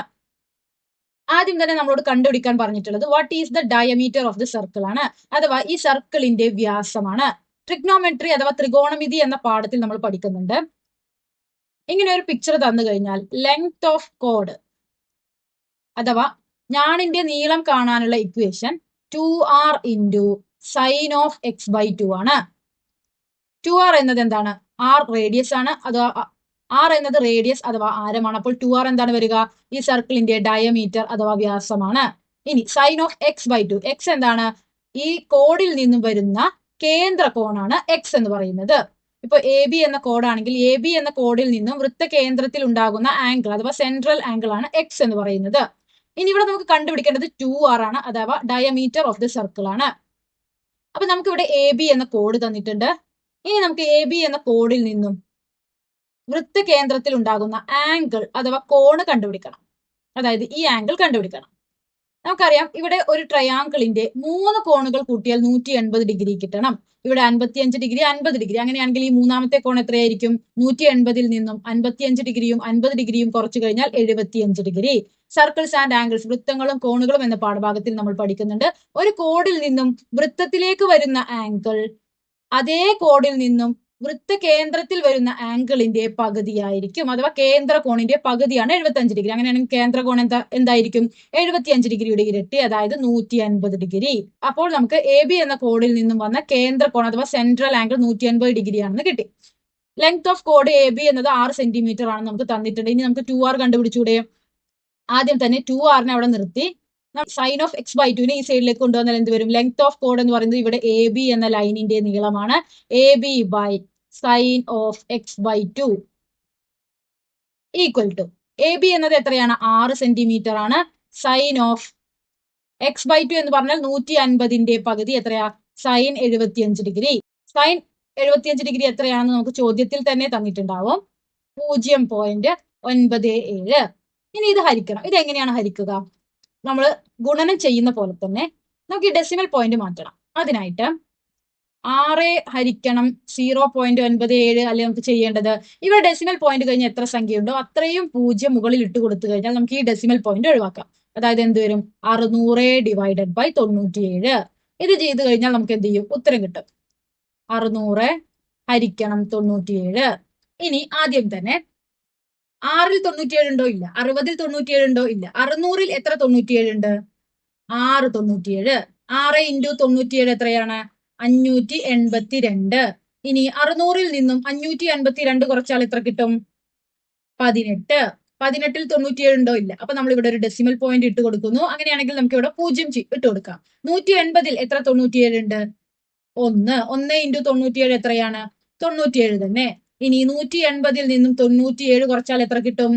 ആദ്യം തന്നെ നമ്മളോട് കണ്ടുപിടിക്കാൻ പറഞ്ഞിട്ടുള്ളത് what is the diameter of the circle ആണ്, അഥവാ ഈ സർക്കിളിന്റെ വ്യാസമാണ്. ട്രിഗ്നോമെട്രി അഥവാ ത്രികോണമിതി എന്ന പാഠത്തിൽ നമ്മൾ പഠിക്കുന്നുണ്ട്. ഇങ്ങനെ ഒരു പിക്ചർ തന്നു കഴിഞ്ഞാൽ ലെങ്ത് ഓഫ് കോഡ് അഥവാ ഞാണിന്റെ നീളം കാണാനുള്ള equation 2r into sine of X by 2 ആണ്. 2r എന്നത് എന്താണ്? r റേഡിയസ് ആണ്, അഥവാ r എന്നത് റേഡിയസ് അഥവാ ആരമാണ്. അപ്പോൾ 2r എന്താണ് വരിക? ഈ സർക്കിളിന്റെ ഡയമീറ്റർ അഥവാ വ്യാസമാണ്. ഇനി sine of X by 2, X എന്താണ്? ഈ കോഡിൽ നിന്നും വരുന്ന കേന്ദ്ര കോണാണ് എക്സ് എന്ന് പറയുന്നത്. ഇപ്പൊ എ ബി എന്ന കോഡാണെങ്കിൽ എ ബി എന്ന കോഡിൽ നിന്നും വൃത്തകേന്ദ്രത്തിൽ ഉണ്ടാകുന്ന ആംഗിൾ അഥവാ സെൻട്രൽ ആംഗിൾ ആണ് എക്സ് എന്ന് പറയുന്നത്. ഇനി ഇവിടെ നമുക്ക് കണ്ടുപിടിക്കേണ്ടത് 2r ആണ്, അഥവാ ഡയമീറ്റർ ഓഫ് ദി സർക്കിൾ ആണ്. അപ്പൊ നമുക്ക് ഇവിടെ എ ബി എന്ന കോഡ് തന്നിട്ടുണ്ട്. ഇനി നമുക്ക് എ ബി എന്ന കോഡിൽ നിന്നും വൃത്തകേന്ദ്രത്തിൽ ഉണ്ടാകുന്ന ആംഗിൾ അഥവാ കോണ് കണ്ടുപിടിക്കണം. അതായത് ഈ ആംഗിൾ കണ്ടുപിടിക്കണം. നമുക്കറിയാം ഇവിടെ ഒരു ട്രയാങ്കിളിന്റെ 3 കോണുകൾ കൂട്ടിയാൽ 180 ഡിഗ്രി കിട്ടണം. ഇവിടെ 55 ഡിഗ്രി 50 ഡിഗ്രി, അങ്ങനെയാണെങ്കിൽ ഈ മൂന്നാമത്തെ കോൺ എത്രയായിരിക്കും? 180ൽ നിന്നും 55 ഡിഗ്രിയും 50 ഡിഗ്രിയും കുറച്ചു കഴിഞ്ഞാൽ 75 ഡിഗ്രി. സർക്കിൾസ് ആൻഡ് ആംഗിൾസ്, വൃത്തങ്ങളും കോണുകളും എന്ന പാഠഭാഗത്തിൽ നമ്മൾ പഠിക്കുന്നുണ്ട്. ഒരു കോഡിൽ നിന്നും വൃത്തത്തിലേക്ക് വരുന്ന ആംഗിൾ അതേ കോഡിൽ നിന്നും വൃത്തകേന്ദ്രത്തിൽ വരുന്ന ആംഗിളിന്റെ പകുതിയായിരിക്കും, അഥവാ കേന്ദ്ര കോണിന്റെ പകുതിയാണ് 75 ഡിഗ്രി. അങ്ങനെയാണെങ്കിൽ കേന്ദ്ര കോൺ എന്തായിരിക്കും? 75 ഡിഗ്രിയുടെ ഇരട്ടി, അതായത് 150 ഡിഗ്രി. അപ്പോൾ നമുക്ക് എ ബി എന്ന കോഡിൽ നിന്നും വന്ന കേന്ദ്ര കോൺ അഥവാ സെൻട്രൽ ആംഗിൾ 150 ഡിഗ്രി ആണെന്ന് കിട്ടി. ലെങ്ത് ഓഫ് കോഡ് എ ബി എന്നത് 6 സെന്റിമീറ്റർ ആണെന്ന് നമുക്ക് തന്നിട്ടുണ്ട്. ഇനി നമുക്ക് 2r കണ്ടുപിടിച്ചൂടെ? ആദ്യം തന്നെ 2r അവിടെ നിർത്തി സൈൻ ഓഫ് എക്സ് ബൈ 2 ഈ സൈഡിലേക്ക് കൊണ്ടുവന്നാൽ എന്ത് വരും? ലെങ്ത് ഓഫ് കോഡ് എന്ന് പറയുന്നത് ഇവിടെ എ ബി എന്ന ലൈനിന്റെ നീളമാണ്. A B by sine of X by 2 equal to A B എന്നത് എത്രയാണ്? 6 സെന്റിമീറ്റർ ആണ്. സൈൻ ഓഫ് എക്സ് ബൈ 2 എന്ന് പറഞ്ഞാൽ 150ന്റെ പകുതി എത്രയാ? Sign 75 degree. സൈൻ 75 ഡിഗ്രി എത്രയാണെന്ന് നമുക്ക് ചോദ്യത്തിൽ തന്നെ തന്നിട്ടുണ്ടാവും. 0.97. ഇനി ഇത് ഹരിക്കണം. ഇത് എങ്ങനെയാണ് ഹരിക്കുക? നമ്മൾ ഗുണനം ചെയ്യുന്ന പോലെ തന്നെ നമുക്ക് ഈ ഡെസിമൽ പോയിന്റ് മാറ്റണം. അതിനായിട്ട് 6 ഹരിക്കണം 0.97 അല്ലെ നമുക്ക് ചെയ്യേണ്ടത്. ഇവിടെ ഡെസിമൽ പോയിന്റ് കഴിഞ്ഞ് എത്ര സംഖ്യ ഉണ്ടോ അത്രയും 0 മുകളിൽ ഇട്ട് കൊടുത്തു കഴിഞ്ഞാൽ നമുക്ക് ഈ ഡെസിമൽ പോയിന്റ് ഒഴിവാക്കാം. അതായത് എന്ത് വരും? 600 ഡിവൈഡഡ് ബൈ 97. ഇത് ചെയ്ത് കഴിഞ്ഞാൽ നമുക്ക് എന്ത് ചെയ്യും? ഉത്തരം കിട്ടും. 600 ഹരിക്കണം 97. ഇനി ആദ്യം തന്നെ 6ൽ 97 ഉണ്ടോ? ഇല്ല. 60ൽ 97 ഉണ്ടോ? ഇല്ല. 600ൽ എത്ര 97 ഉണ്ട്? 6 97. 6 ഇൻറ്റു 97 എത്രയാണ്? 582. ഇനി 600ൽ നിന്നും 582 കുറച്ചാൽ എത്ര കിട്ടും? 18. 18ൽ 97 ഉണ്ടോ? ഇല്ല. അപ്പൊ നമ്മൾ ഇവിടെ ഒരു ഡെസിമൽ പോയിന്റ് ഇട്ട് കൊടുക്കുന്നു. അങ്ങനെയാണെങ്കിൽ നമുക്ക് ഇവിടെ 0 ഇട്ട് കൊടുക്കാം. 180ൽ എത്ര 97 ഉണ്ട്? 1. 1 ഇൻറ്റു 97 എത്രയാണ്? 97 തന്നെ. ഇനി 180ൽ നിന്നും 97 കുറച്ചാൽ എത്ര കിട്ടും?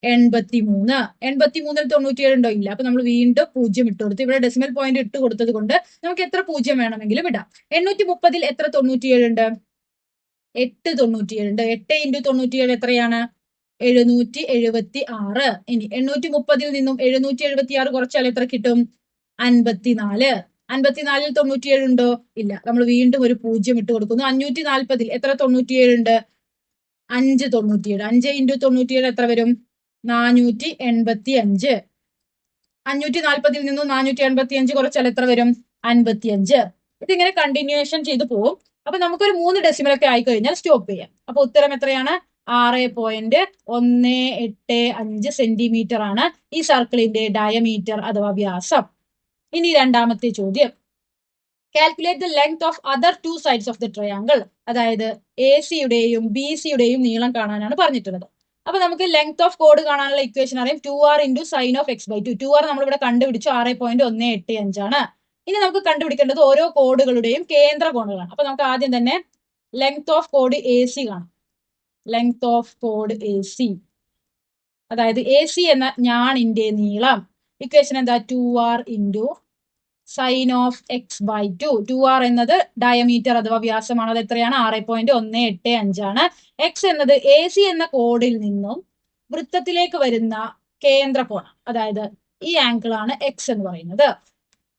83. 83ൽ 97 ഉണ്ടോ? ഇല്ല. അപ്പൊ നമ്മൾ വീണ്ടും 0 ഇട്ട് കൊടുത്തു. ഇവിടെ ഡെസിമൽ പോയിന്റ് ഇട്ട് കൊടുത്തത് കൊണ്ട് നമുക്ക് എത്ര 0 വേണമെങ്കിലും ഇടാം. 830ൽ എത്ര 97 ഉണ്ട്? 8 97 ഉണ്ട്. 8 ഇൻറ്റു 97 എത്രയാണ്? 776. ഇനി 830ൽ നിന്നും 776 കുറച്ചാൽ എത്ര കിട്ടും? 54. 54ൽ 97 ഉണ്ടോ? ഇല്ല. നമ്മൾ വീണ്ടും ഒരു 0 ഇട്ട് കൊടുക്കുന്നു. 540ൽ എത്ര 97 ഉണ്ട്? 5 97. 5 ഇൻറ്റു 97 എത്ര വരും? 485. 540ൽ നിന്നും 485 കുറച്ചാൽ എത്ര വരും? 55. ഇതിങ്ങനെ കണ്ടിന്യൂവേഷൻ ചെയ്ത് പോകും. അപ്പൊ നമുക്കൊരു 3 ഡെസിമലൊക്കെ ആയി കഴിഞ്ഞാൽ സ്റ്റോപ്പ് ചെയ്യാം. അപ്പൊ ഉത്തരം എത്രയാണ്? 6.185 സെന്റിമീറ്റർ ആണ് ഈ സർക്കിളിന്റെ ഡയമീറ്റർ അഥവാ വ്യാസം. ഇനി രണ്ടാമത്തെ ചോദ്യം, calculate the length of other 2 sides of the triangle. അതായത് എ സിയുടെയും ബി സിയുടെയും നീളം കാണാനാണ് പറഞ്ഞിട്ടുള്ളത്. അപ്പൊ നമുക്ക് ലെങ്ത് ഓഫ് കോഡ് കാണാനുള്ള ഇക്വേഷൻ അറിയാം. 2r into sine of X by 2. 2r നമ്മളിവിടെ കണ്ടുപിടിച്ചു 6.185 ആണ്. ഇനി നമുക്ക് കണ്ടുപിടിക്കേണ്ടത് ഓരോ കോഡുകളുടെയും കേന്ദ്ര കോണുകളാണ്. അപ്പൊ നമുക്ക് ആദ്യം തന്നെ ലെങ്ത് ഓഫ് കോഡ് എ സി കാണാം. ലെങ്ത് ഓഫ് കോഡ് എ സി, അതായത് എ സി എന്ന ഞാണിന്റെ നീളം. ഇക്വേഷൻ എന്താ? 2r into sine of X by 2. 2r എന്നത് ഡയമീറ്റർ അഥവാ വ്യാസമാണ്. അത് എത്രയാണ്? 6.185 ആണ്. എക്സ് എന്നത് എ സി എന്ന കോഡിൽ നിന്നും വൃത്തത്തിലേക്ക് വരുന്ന കേന്ദ്ര കോണം, അതായത് ഈ ആംഗിൾ ആണ് എക്സ് എന്ന് പറയുന്നത്.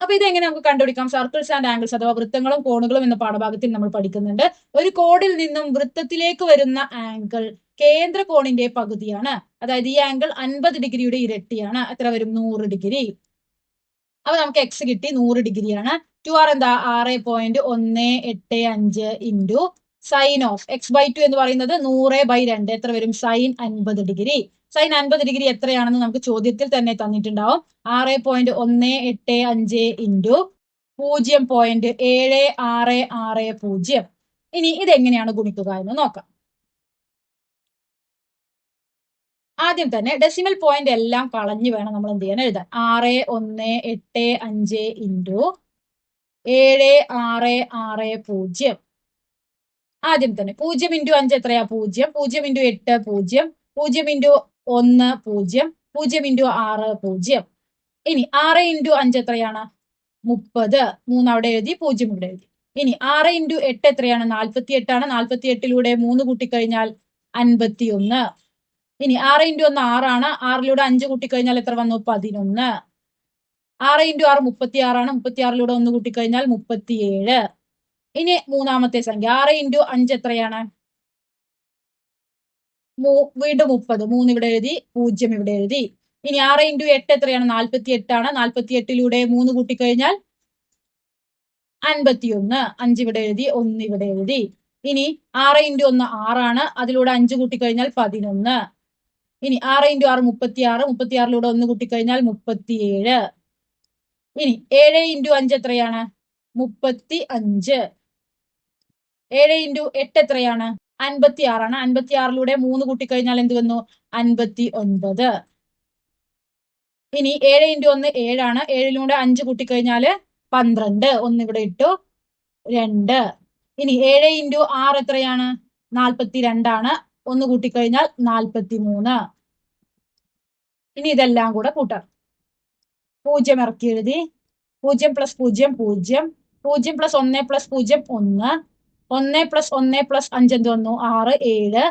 അപ്പൊ ഇതെങ്ങനെ നമുക്ക് കണ്ടുപിടിക്കാം? സർക്കിൾസ് ആൻഡ് ആംഗിൾസ് അഥവാ വൃത്തങ്ങളും കോണുകളും എന്ന പാഠഭാഗത്തിൽ നമ്മൾ പഠിക്കുന്നുണ്ട്. ഒരു കോഡിൽ നിന്നും വൃത്തത്തിലേക്ക് വരുന്ന ആംഗിൾ കേന്ദ്ര കോണിന്റെ പകുതിയാണ്. അതായത് ഈ ആംഗിൾ 50 ഡിഗ്രിയുടെ ഇരട്ടിയാണ്. എത്ര വരും? 100 ഡിഗ്രി. അപ്പൊ നമുക്ക് എക്സ് കിട്ടി 100 ഡിഗ്രിയാണ്. 2r എന്താ? 6.185 ഇൻറ്റു സൈൻ ഓഫ് x/2 എന്ന് പറയുന്നത് 100/2 എത്ര വരും? Sign 50 degree. സൈൻ 50 ഡിഗ്രി എത്രയാണെന്ന് നമുക്ക് ചോദ്യത്തിൽ തന്നെ തന്നിട്ടുണ്ടാവും. 6.185 ഇൻറ്റു 0.7660. ഇനി ഇതെങ്ങനെയാണ് ഗുണിക്കുക എന്ന് നോക്കാം. ആദ്യം തന്നെ ഡെസിമൽ പോയിന്റ് എല്ലാം കളഞ്ഞു വേണം നമ്മൾ എന്ത് ചെയ്യാൻ എഴുതാൻ. 6.185 ഇൻറ്റു 7660. ആദ്യം തന്നെ 0 ഇൻറ്റു 5 എത്രയാ? 0. 0 ഇൻറ്റു 8 0. 0 ഇൻറ്റു 1 0. 0 ഇൻറ്റു 6 0. ഇനി 6 ഇൻറ്റു 5 എത്രയാണ്? 30. 3 അവിടെ എഴുതി, 0 ഇവിടെ എഴുതി. ഇനി 6 ഇൻറ്റു 8 എത്രയാണ്? 48 ആണ്. 48ലൂടെ 3 കൂട്ടിക്കഴിഞ്ഞാൽ 51. ഇനി 6 ഇൻറ്റു 1 6 ആണ്. 6ലൂടെ 5 കൂട്ടിക്കഴിഞ്ഞാൽ എത്ര വന്നു? 11. 6 ഇൻറ്റു 6 36 ആണ്. 36ലൂടെ 1 കൂട്ടിക്കഴിഞ്ഞാൽ 37. ഇനി മൂന്നാമത്തെ സംഖ്യ 6 ഇൻറ്റു 5 എത്രയാണ്? വീണ്ടും 30. 3 ഇവിടെ എഴുതി, 0 ഇവിടെ എഴുതി. ഇനി 6 ഇൻറ്റു 8 എത്രയാണ്? 48 ആണ്. 48ലൂടെ 3 കൂട്ടിക്കഴിഞ്ഞാൽ 51. 5 ഇവിടെ എഴുതി, 1 ഇവിടെ എഴുതി. ഇനി 6 ഇൻറ്റു 1 6 ആണ്. അതിലൂടെ 5 കൂട്ടിക്കഴിഞ്ഞാൽ 11. ഇനി 6 ഇൻറ്റു 6 36. 36ലൂടെ 1 കൂട്ടിക്കഴിഞ്ഞാൽ 37. ഇനി 7 ഇൻറ്റു 5 എത്രയാണ്? 35. 7 ഇൻറ്റു 8 എത്രയാണ്? 56 ആണ്. 56ലൂടെ 3 കൂട്ടിക്കഴിഞ്ഞാൽ എന്ത് വന്നു? 59. ഇനി 7 ഇൻറ്റു 1 7 ആണ്. 7ലൂടെ 5 കൂട്ടിക്കഴിഞ്ഞാൽ 12. 1 ഇവിടെ ഇട്ടു, 2. ഇനി 7 ഇൻറ്റു 6 എത്രയാണ്? 42 ആണ്. 1 കൂട്ടിക്കഴിഞ്ഞാൽ 43. ഇനി ഇതെല്ലാം കൂടെ കൂട്ടാം. 0 ഇറക്കി എഴുതി. 0 plus 0 0. 0 plus 1 plus 0 1. 1 plus 1 plus 5 എന്ത് വന്നു? 6 7.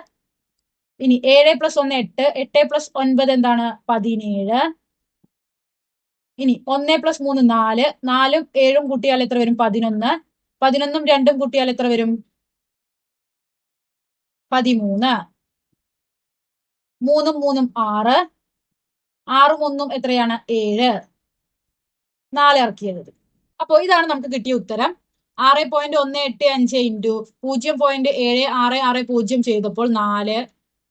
ഇനി 7 പ്ലസ് 1 8. 8 പ്ലസ് 9 എന്താണ്? 17. ഇനി 1 പ്ലസ് 3 4. 4ഉം 7ഉം കൂട്ടിയാൽ എത്ര വരും? 11. 11ഉം 2ഉം കൂട്ടിയാൽ എത്ര വരും? 13. 3ഉം 3ഉം 6. 6ഉം 1ഉം എത്രയാണ്? 7. 4 ഇറക്കി എഴുതി. അപ്പോൾ ഇതാണ് നമുക്ക് കിട്ടിയ ഉത്തരം. 6.185 ഇൻറ്റു 0.7660 ചെയ്തപ്പോൾ 4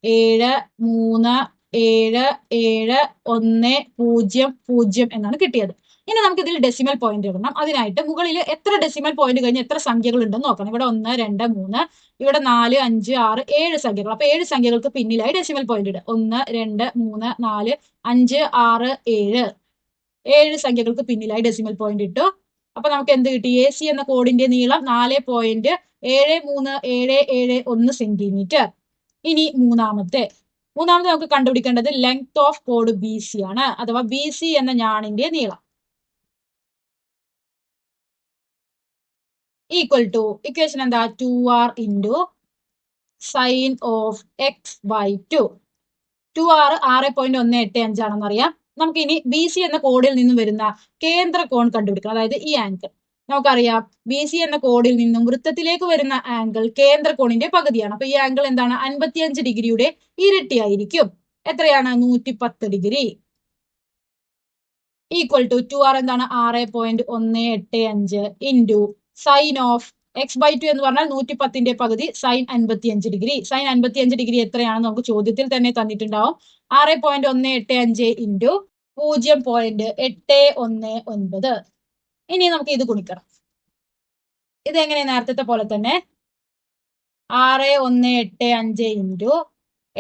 7 3 7 7 1 0 0 എന്നാണ് കിട്ടിയത്. ഇനി നമുക്ക് ഇതിൽ ഡെസിമൽ പോയിന്റ് ഇടണം. അതിനായിട്ട് മുകളിൽ എത്ര ഡെസിമൽ പോയിന്റ് കഴിഞ്ഞ് എത്ര സംഖ്യകൾ ഉണ്ടെന്ന് നോക്കണം. ഇവിടെ 1 2 3, ഇവിടെ 4 5 6 7 സംഖ്യകൾ. അപ്പൊ 7 സംഖ്യകൾക്ക് പിന്നിലായി ഡെസിമൽ പോയിന്റ് ഇടുക. 1 2 3 4 5 6 7. 7 സംഖ്യകൾക്ക് പിന്നിലായി ഡെസിമൽ പോയിന്റ് ഇട്ടു. അപ്പൊ നമുക്ക് എന്ത് കിട്ടി? AC എന്ന കോഡിന്റെ നീളം 4.737771 സെന്റിമീറ്റർ. ഇനി മൂന്നാമത്തെ നമുക്ക് കണ്ടുപിടിക്കേണ്ടത് ലെങ്ത് ഓഫ് കോഡ് BC ആണ്, അഥവാ BC എന്ന ഞാണിന്റെ നീളം. ഈക്വൽ ടു ഇക്വേഷൻ എന്താ? 2r into sine of x/2. 2r 6.185 ആണെന്ന് അറിയാം. നമുക്ക് ഇനി BC എന്ന കോഡിൽ നിന്നും വരുന്ന കേന്ദ്ര കോൺ കണ്ടുപിടിക്കണം. അതായത് ഈ ആംഗിൾ നമുക്കറിയാം. BC എന്ന കോഡിൽ നിന്നും വൃത്തത്തിലേക്ക് വരുന്ന ആംഗിൾ കേന്ദ്ര കോണിന്റെ പകുതിയാണ്. അപ്പൊ ഈ ആംഗിൾ എന്താണ്? 55 ഡിഗ്രിയുടെ ഇരട്ടിയായിരിക്കും. എത്രയാണ്? 110 ഡിഗ്രി. ഈക്വൽ ടു 2r എന്താണ്? 6.185 ഇൻറ്റു സൈൻ ഓഫ് x/2 എന്ന് പറഞ്ഞാൽ 110ന്റെ പകുതി സൈൻ 55 ഡിഗ്രി. സൈൻ 55 ഡിഗ്രി എത്രയാണെന്ന് നമുക്ക് ചോദ്യത്തിൽ തന്നെ തന്നിട്ടുണ്ടാവും. 6.185 ഇൻറ്റു 0.819. ഇനി നമുക്ക് ഇത് ഗുണിക്കണം. ഇതെങ്ങനെ? നേരത്തെ പോലെ തന്നെ 6.185 ഇൻറ്റു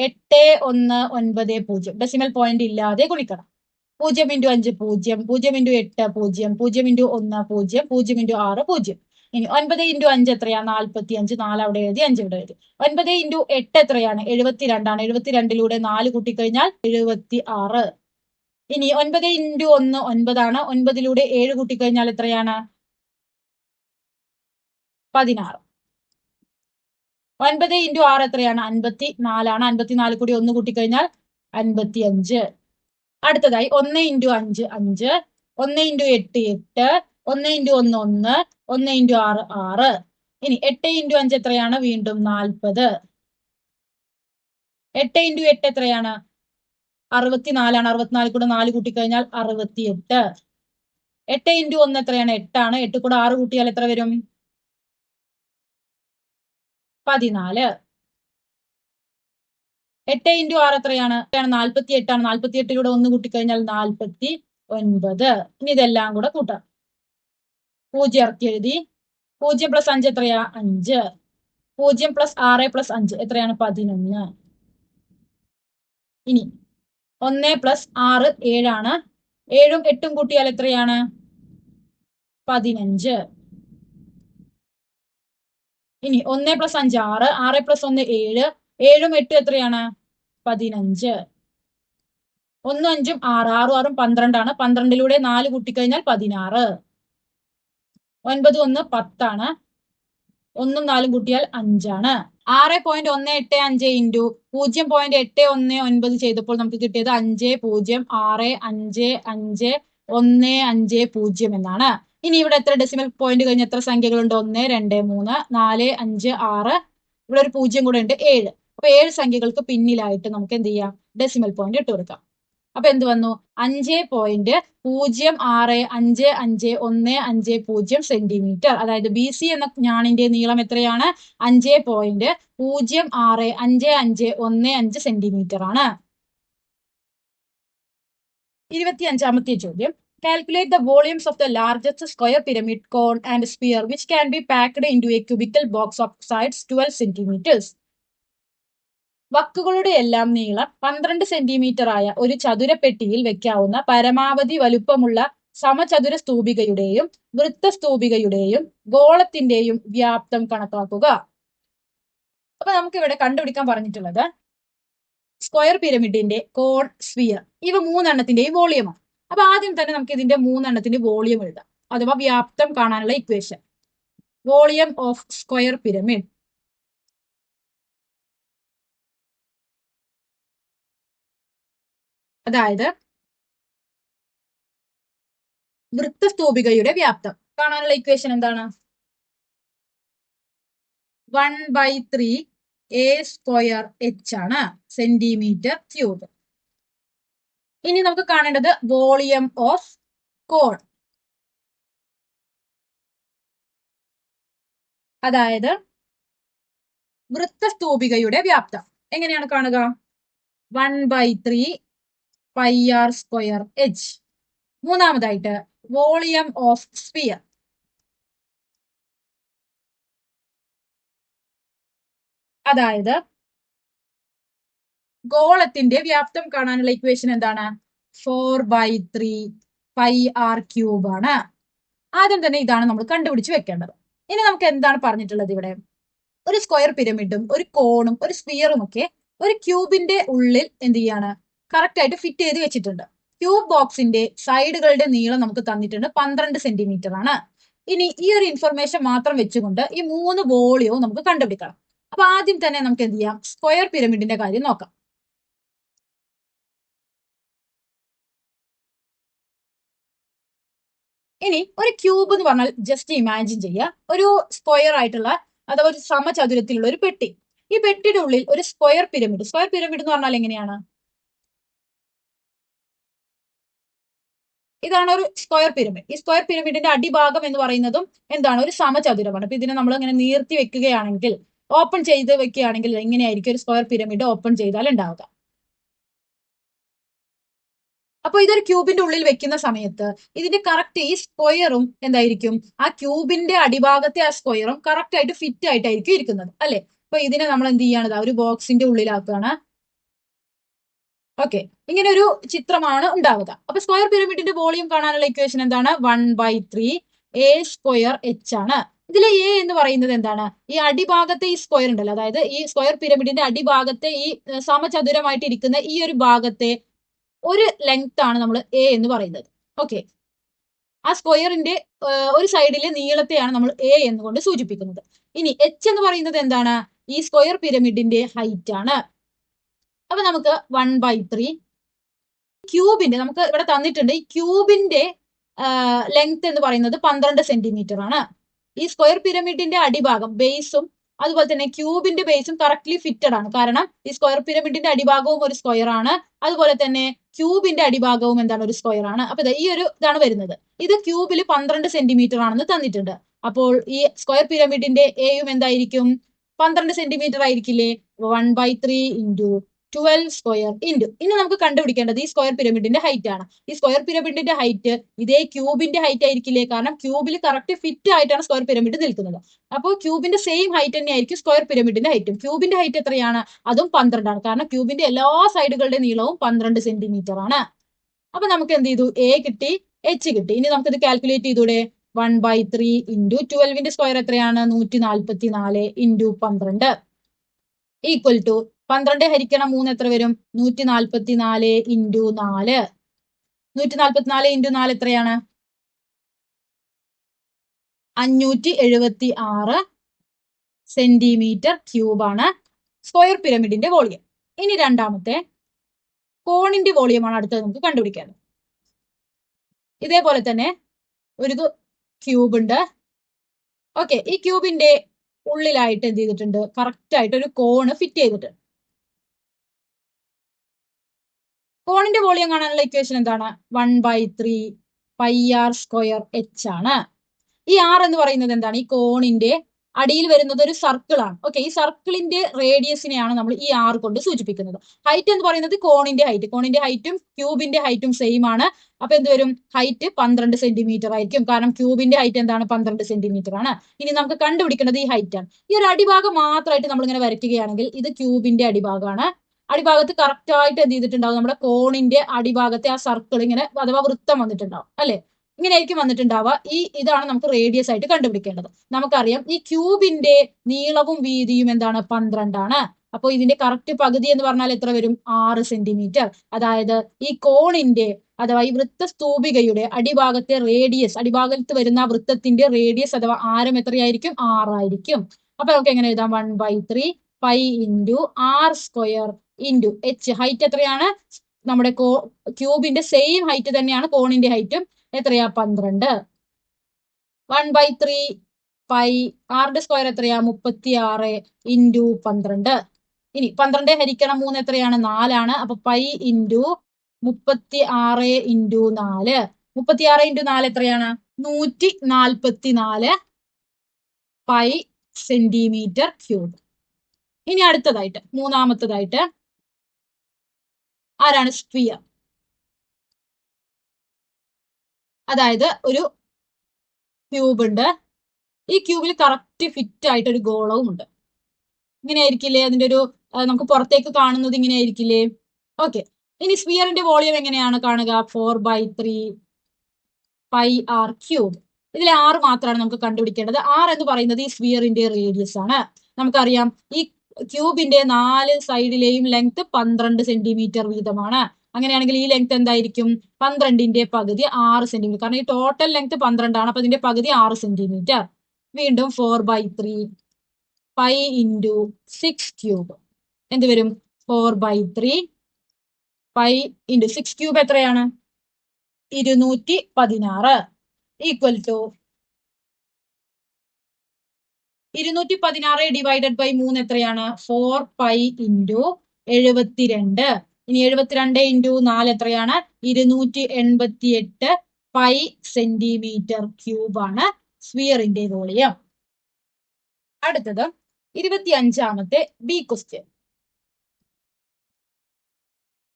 8190. ഡെസിമൽ പോയിന്റ് ഇല്ലാതെ ഗുണിക്കണം. 0 ഇൻറ്റു 5 0, 0 ഇൻറ്റു 8 0, 0 ഇൻറ്റു 1 0, 0 ഇൻറ്റു 6 0. ഇനി 9 ഇൻറ്റു 5 എത്രയാണ്? 45. 4 അവിടെ എഴുതി, 5 ഇവിടെ എഴുതി. 9 ഇൻറ്റു 8 എത്രയാണ്? 72 ആണ്. 72ലൂടെ 4 കൂട്ടിക്കഴിഞ്ഞാൽ 76. ഇനി 9 ഇൻറ്റു 1 9 ആണ്. 9ലൂടെ 7 കൂട്ടിക്കഴിഞ്ഞാൽ എത്രയാണ്? 16. 9 ഇൻറ്റു 6 എത്രയാണ്? 54 ആണ്. 54 കൂടി 1 കൂട്ടിക്കഴിഞ്ഞാൽ 55. അടുത്തതായി 1 ഇൻറ്റു 5 5, 1 ഇൻറ്റു 8 8, 1 ഇൻറ്റു 1 1, 1 ഇൻറ്റു 6 6. ഇനി 8 ഇൻറ്റു 5 എത്രയാണ്? വീണ്ടും 40. 8 ഇൻറ്റു 8 എത്രയാണ്? 64ആണ്. 64 കൂടെ 4 കൂട്ടിക്കഴിഞ്ഞാൽ 68. 8 ഇൻറ്റു 1 എത്രയാണ്? 8 ആണ്. 8 കൂടെ 6 കൂട്ടിയാൽ എത്ര വരും? 14. 8 ഇൻറ്റു 6 എത്രയാണ്? 48 ആണ്. 48 1 കൂട്ടിക്കഴിഞ്ഞാൽ 49. ഇനി ഇതെല്ലാം കൂടെ കൂട്ടാം. 0 ഇറക്കി എഴുതി. 0 പ്ലസ് 5 എത്രയാ? 5. 0 പ്ലസ് 6 പ്ലസ് 5 എത്രയാണ്? 11. ഇനി 1 പ്ലസ് 6 7 7ഉം 8ഉം കൂട്ടിയാൽ എത്രയാണ്? 15. ഇനി 1 പ്ലസ് 5 6 6 പ്ലസ് 1 7 7ഉം 8ഉം എത്രയാണ്? 15. 1 5ഉം 6 6 6ഉം 12 12ലൂടെ 4 കൂട്ടിക്കഴിഞ്ഞാൽ 16. 9 1 10 1ഉം 4ഉം കൂട്ടിയാൽ 5. 6.185 ഇൻറ്റു 0.819 ചെയ്തപ്പോൾ നമുക്ക് കിട്ടിയത് 5.6555150 എന്നാണ്. ഇനി ഇവിടെ എത്ര ഡെസിമൽ പോയിന്റ് കഴിഞ്ഞ് എത്ര സംഖ്യകളുണ്ട്? 1 2 3 4 5 6. ഇവിടെ ഒരു 0 കൂടെ ഉണ്ട്, 7. അപ്പൊ 7 സംഖ്യകൾക്ക് പിന്നിലായിട്ട് നമുക്ക് എന്ത് ചെയ്യാം? ഡെസിമൽ പോയിന്റ് ഇട്ട് കൊടുക്കാം. അപ്പൊ എന്ത് വന്നു? 5.065515 സെന്റിമീറ്റർ. അതായത് BC എന്ന ഞാണിന്റെ നീളം എത്രയാണ്? 5.065515 സെന്റിമീറ്റർ ആണ്. 25ാമത്തെ ചോദ്യം. Calculate the volumes of the largest square pyramid, cone and sphere which can be packed into a cubical box of sides 12 centimeters. വക്കുകളുടെ എല്ലാം നീളം 12 സെന്റിമീറ്റർ ആയ ഒരു ചതുരപ്പെട്ടിയിൽ വെക്കാവുന്ന പരമാവധി വലുപ്പമുള്ള സമചതുര സ്തൂപികയുടെയും വൃത്തസ്തൂപികയുടെയും ഗോളത്തിന്റെയും വ്യാപ്തം കണക്കാക്കുക. അപ്പൊ നമുക്ക് ഇവിടെ കണ്ടുപിടിക്കാൻ പറഞ്ഞിട്ടുള്ളത് സ്ക്വയർ പിരമിഡിന്റെ കോൺ, സ്ഫിയർ ഇവ 3 വോളിയമാണ്. അപ്പൊ ആദ്യം തന്നെ നമുക്ക് ഇതിന്റെ 3 വോളിയം എഴുതാം, അഥവാ വ്യാപ്തം കാണാനുള്ള equation. Volume of square pyramid അതായത് വൃത്തസ്തൂപികയുടെ വ്യാപ്തം കാണാനുള്ള ഇക്വേഷൻ എന്താണ്? 1/3 a സ്ക്വയർ h ആണ്, സെന്റിമീറ്റർ ക്യൂബ്. ഇനി നമുക്ക് കാണേണ്ടത് വോളിയം ഓഫ് കോൺ, അതായത് വൃത്തസ്തൂപികയുടെ വ്യാപ്തം. എങ്ങനെയാണ് കാണുക? 1/3 പൈ ആർ സ്ക്വയർ h. മൂന്നാമതായിട്ട് വോളിയം ഓഫ് സ്ഫിയർ, അതായത് ഗോളത്തിന്റെ വ്യാപ്തം കാണാനുള്ള ഇക്വേഷൻ എന്താണ്? 4/3 പൈ ആർ ക്യൂബ് ആണ്. ആദ്യം തന്നെ ഇതാണ് നമ്മൾ കണ്ടുപിടിച്ച് വെക്കേണ്ടത്. ഇനി നമുക്ക് എന്താണ് പറഞ്ഞിട്ടുള്ളത്? ഇവിടെ ഒരു സ്ക്വയർ പിരമിഡും ഒരു കോണും ഒരു സ്ഫിയറും ഒക്കെ ഒരു ക്യൂബിന്റെ ഉള്ളിൽ എന്ത് ചെയ്യാണ്? കറക്റ്റ് ആയിട്ട് ഫിറ്റ് ചെയ്ത് വെച്ചിട്ടുണ്ട്. ക്യൂബ് ബോക്സിന്റെ സൈഡുകളുടെ നീളം നമുക്ക് തന്നിട്ടുണ്ട്, 12 സെന്റിമീറ്റർ ആണ്. ഇനി ഈ ഒരു ഇൻഫർമേഷൻ മാത്രം വെച്ചുകൊണ്ട് ഈ 3 വോളിയവും നമുക്ക് കണ്ടുപിടിക്കണം. അപ്പൊ ആദ്യം തന്നെ നമുക്ക് എന്ത് ചെയ്യാം? സ്ക്വയർ പിരമിഡിന്റെ കാര്യം നോക്കാം. ഇനി ഒരു ക്യൂബ് എന്ന് പറഞ്ഞാൽ ജസ്റ്റ് ഇമാജിൻ ചെയ്യുക, ഒരു സ്ക്വയർ ആയിട്ടുള്ള അഥവാ ഒരു സമചതുരത്തിലുള്ള ഒരു പെട്ടി. ഈ പെട്ടിയുടെ ഉള്ളിൽ ഒരു സ്ക്വയർ പിരമിഡ്. സ്ക്വയർ പിരമിഡ് എന്ന് പറഞ്ഞാൽ എങ്ങനെയാണ്? ഇതാണ് ഒരു സ്ക്വയർ പിരമിഡ്. ഈ സ്ക്വയർ പിരമിഡിന്റെ അടിഭാഗം എന്ന് പറയുന്നതും എന്താണ്? ഒരു സമചതുരമാണ്. അപ്പൊ ഇതിനെ നമ്മൾ ഇങ്ങനെ നീർത്തി വെക്കുകയാണെങ്കിൽ, ഓപ്പൺ ചെയ്ത് വെക്കുകയാണെങ്കിൽ എങ്ങനെയായിരിക്കും ഒരു സ്ക്വയർ പിരമിഡ് ഓപ്പൺ ചെയ്താൽ ഉണ്ടാവുക? അപ്പൊ ഇതൊരു ക്യൂബിന്റെ ഉള്ളിൽ വെക്കുന്ന സമയത്ത് ഇതിന്റെ കറക്റ്റ് ഈ സ്ക്വയറും എന്തായിരിക്കും? ആ ക്യൂബിന്റെ അടിഭാഗത്തെ ആ സ്ക്വയറും കറക്റ്റ് ആയിട്ട് ഫിറ്റ് ആയിട്ടായിരിക്കും ഇരിക്കുന്നത്, അല്ലെ? അപ്പൊ ഇതിനെ നമ്മൾ എന്ത് ചെയ്യാണ്? ഒരു ബോക്സിന്റെ ഉള്ളിലാക്കുകയാണ്. ഓക്കെ, ഇങ്ങനെ ഒരു ചിത്രമാണ് ഉണ്ടാവുക. അപ്പൊ സ്ക്വയർ പിരമിഡിന്റെ വോളിയം കാണാനുള്ള ഇക്വേഷൻ എന്താണ്? 1/3 a സ്ക്വയർ h ആണ്. ഇതിലെ a എന്ന് പറയുന്നത് എന്താണ്? ഈ അടിഭാഗത്തെ ഈ സ്ക്വയർ ഉണ്ടല്ലോ, അതായത് ഈ സ്ക്വയർ പിരമിഡിന്റെ അടിഭാഗത്തെ ഈ സമചതുരമായിട്ട് ഇരിക്കുന്ന ഈ ഒരു ഭാഗത്തെ ഒരു ലെങ്ത് ആണ് നമ്മൾ a എന്ന് പറയുന്നത്. ഓക്കെ, ആ സ്ക്വയറിന്റെ ഒരു സൈഡിലെ നീളത്തെയാണ് നമ്മൾ a എന്നുകൊണ്ട് സൂചിപ്പിക്കുന്നത്. ഇനി h എന്ന് പറയുന്നത് എന്താണ്? ഈ സ്ക്വയർ പിരമിഡിന്റെ ഹൈറ്റ് ആണ്. അപ്പൊ നമുക്ക് 1/3 ക്യൂബിന്റെ, നമുക്ക് ഇവിടെ തന്നിട്ടുണ്ട്, ഈ ക്യൂബിന്റെ ലെങ്ത് എന്ന് പറയുന്നത് 12 സെന്റിമീറ്റർ ആണ്. ഈ സ്ക്വയർ പിരമിഡിന്റെ അടിഭാഗം ബേസും അതുപോലെ തന്നെ ക്യൂബിന്റെ ബേസും കറക്റ്റ്ലി ഫിറ്റഡ് ആണ്. കാരണം ഈ സ്ക്വയർ പിരമിഡിന്റെ അടിഭാഗവും ഒരു സ്ക്വയർ ആണ്, അതുപോലെ തന്നെ ക്യൂബിന്റെ അടിഭാഗവും എന്താണ്, ഒരു സ്ക്വയർ ആണ്. അപ്പൊ ഈ ഒരു ഇതാണ് വരുന്നത്. ഇത് ക്യൂബിൽ 12 സെന്റിമീറ്റർ ആണെന്ന് തന്നിട്ടുണ്ട്. അപ്പോൾ ഈ സ്ക്വയർ പിരമിഡിന്റെ എയും എന്തായിരിക്കും, 12 സെന്റിമീറ്റർ ആയിരിക്കില്ലേ. 1/3 ഇൻറ്റു 12 സ്ക്വയർ ഇൻറ്റു, ഇനി നമുക്ക് കണ്ടുപിടിക്കേണ്ടത് ഈ സ്ക്വയർ പിരമിഡിന്റെ ഹൈറ്റ് ആണ്. ഈ സ്ക്വയർ പിരമിഡിന്റെ ഹൈറ്റ് ഇതേ ക്യൂബിന്റെ ഹൈറ്റ് ആയിരിക്കില്ലേ, കാരണം ക്യൂബിൽ കറക്റ്റ് ഫിറ്റ് ആയിട്ടാണ് സ്ക്വയർ പിരമിഡ് നിൽക്കുന്നത്. അപ്പോൾ ക്യൂബിന്റെ സെയിം ഹൈറ്റ് തന്നെ ആയിരിക്കും സ്ക്വയർ പിരമിഡിന്റെ ഹൈറ്റും. ക്യൂബിന്റെ ഹൈറ്റ് എത്രയാണ്, അതും 12 ആണ്. കാരണം ക്യൂബിന്റെ എല്ലാ സൈഡുകളുടെ നീളവും 12 സെന്റിമീറ്റർ ആണ്. അപ്പൊ നമുക്ക് എന്ത് ചെയ്തു, എ കിട്ടി, എച്ച് കിട്ടി. ഇനി നമുക്കിത് കാൽക്കുലേറ്റ് ചെയ്തൂടെ. 1/3 ഇൻറ്റു 12ന്റെ സ്ക്വയർ എത്രയാണ്, 144 ഇൻറ്റു 12 ഈക്വൽ ടു 12 ഹരിക്കണം 3 എത്ര വരും, 144 ഇൻറ്റു 4. 144 ഇൻറ്റു 4 എത്രയാണ്, 576 സെന്റിമീറ്റർ ക്യൂബാണ് സ്ക്വയർ പിരമിഡിന്റെ വോളിയം. ഇനി രണ്ടാമത്തെ കോണിന്റെ വോളിയമാണ് അടുത്തത് നമുക്ക് കണ്ടുപിടിക്കേണ്ടത്. ഇതേപോലെ തന്നെ ഒരു ക്യൂബ് ഉണ്ട്. ഓക്കെ, ഈ ക്യൂബിന്റെ ഉള്ളിലായിട്ട് എന്ത് ചെയ്തിട്ടുണ്ട്, കറക്റ്റ് ആയിട്ട് ഒരു കോണ് ഫിറ്റ് ചെയ്തിട്ടുണ്ട്. കോണിന്റെ വോളിയം കാണാനുള്ള ഇക്വേഷൻ എന്താണ്, 1/3 പൈ ആർ സ്ക്വയർ എച്ച് ആണ്. ഈ ആർ എന്ന് പറയുന്നത് എന്താണ്, ഈ കോണിന്റെ അടിയിൽ വരുന്നത് ഒരു സർക്കിൾ ആണ്. ഓക്കെ, ഈ സർക്കിളിന്റെ റേഡിയസിനെയാണ് നമ്മൾ ഈ ആർ കൊണ്ട് സൂചിപ്പിക്കുന്നത്. ഹൈറ്റ് എന്ന് പറയുന്നത് കോണിന്റെ ഹൈറ്റും ക്യൂബിന്റെ ഹൈറ്റും സെയിം ആണ്. അപ്പൊ എന്ത് വരും, ഹൈറ്റ് 12 സെന്റിമീറ്റർ ആയിരിക്കും. കാരണം ക്യൂബിന്റെ ഹൈറ്റ് എന്താണ്, 12 സെന്റിമീറ്റർ ആണ്. ഇനി നമുക്ക് കണ്ടുപിടിക്കേണ്ടത് ഈ ഹൈറ്റ് ആണ്. ഈ ഒരു അടിഭാഗം മാത്രമായിട്ട് നമ്മൾ ഇങ്ങനെ വരയ്ക്കുകയാണെങ്കിൽ ഇത് ക്യൂബിന്റെ അടിഭാഗമാണ്. അടിഭാഗത്ത് കറക്റ്റ് ആയിട്ട് എന്ത് ചെയ്തിട്ടുണ്ടാവും, നമ്മുടെ കോണിന്റെ അടിഭാഗത്തെ ആ സർക്കിൾ ഇങ്ങനെ അഥവാ വൃത്തം വന്നിട്ടുണ്ടാവും അല്ലെ. ഇങ്ങനെയായിരിക്കും വന്നിട്ടുണ്ടാവുക. ഇതാണ് നമുക്ക് റേഡിയസ് ആയിട്ട് കണ്ടുപിടിക്കേണ്ടത്. നമുക്കറിയാം ഈ ക്യൂബിന്റെ നീളവും വീതിയും എന്താണ്, 12 ആണ്. അപ്പൊ ഇതിന്റെ കറക്റ്റ് പകുതി എന്ന് പറഞ്ഞാൽ എത്ര വരും, 6 സെന്റിമീറ്റർ. അതായത് ഈ കോണിന്റെ അഥവാ ഈ വൃത്ത സ്തൂപികയുടെ അടിഭാഗത്തെ റേഡിയസ്, അടിഭാഗത്ത് വരുന്ന വൃത്തത്തിന്റെ റേഡിയസ് അഥവാ ആരം എത്രയായിരിക്കും, 6 ആയിരിക്കും. അപ്പൊ നമുക്ക് എങ്ങനെ എഴുതാം, 1/3 pi into R square into H. Height എത്രയാണ്, നമ്മുടെ ക്യൂബിന്റെ സെയിം ഹൈറ്റ് തന്നെയാണ് കോണിന്റെ ഹൈറ്റും. എത്രയാ, 12. 1/3 പൈ ആറിന്റെ സ്ക്വയർ എത്രയാ, 36 ഇൻറ്റു 12. ഇനി 12 ഹരിക്കണം 3 എത്രയാണ്, 4 ആണ്. അപ്പൊ പൈ ഇൻറ്റു 36 ഇൻറ്റു 4. 36 ഇൻറ്റു 4 എത്രയാണ്, 144 പൈ സെന്റിമീറ്റർ ക്യൂബ്. ഇനി അടുത്തതായിട്ട് മൂന്നാമത്തതായിട്ട് ആരാണ്, സ്ഫിയർ. അതായത് ഒരു ക്യൂബ് ഉണ്ട്. ഈ ക്യൂബിൽ കറക്റ്റ് ഫിറ്റ് ആയിട്ട് ഒരു ഗോളവും ഉണ്ട്. ഇങ്ങനെ ആയിരിക്കില്ലേ അതിന്റെ ഒരു, നമുക്ക് പുറത്തേക്ക് കാണുന്നത് ഇങ്ങനെ ആയിരിക്കില്ലേ. ഓക്കെ, ഇനി സ്ഫിയറിന്റെ വോളിയം എങ്ങനെയാണ് കാണുക, 4/3 പൈ ആർ ക്യൂബ്. ഇതിൽ ആർ മാത്രമാണ് നമുക്ക് കണ്ടുപിടിക്കേണ്ടത്. ആർ എന്ന് പറയുന്നത് ഈ സ്ഫിയറിന്റെ റേഡിയസ് ആണ്. നമുക്കറിയാം ഈ ക്യൂബിന്റെ 4 സൈഡിലെയും ലെങ്ത് 12 സെന്റിമീറ്റർ വീതമാണ്. അങ്ങനെയാണെങ്കിൽ ഈ ലെങ്ത് എന്തായിരിക്കും, 12ന്റെ പകുതി 6 സെന്റിമീറ്റർ. കാരണം ഈ ടോട്ടൽ ലെങ്ത് 12 ആണ്. അപ്പൊ ഇതിന്റെ പകുതി 6 സെന്റിമീറ്റർ. വീണ്ടും 4/3 പൈ ഇൻറ്റു 6 ക്യൂബ് എന്ത് വരും, 4/3 പൈ ഇൻറ്റു 6 ക്യൂബ് എത്രയാണ്, 216 ഈക്വൽ ടു 216 ഡിവൈഡഡ് ബൈ 3 എത്രയാണ്, 4 പൈ ഇൻറ്റു 72. ഇനി 72 ഇൻറ്റു 4 എത്രയാണ്, 288 പൈ സെന്റിമീറ്റർ ക്യൂബ് ആണ് സ്ഫിയറിന്റെ വോളിയം. അടുത്തത് 25ാമത്തെ B question.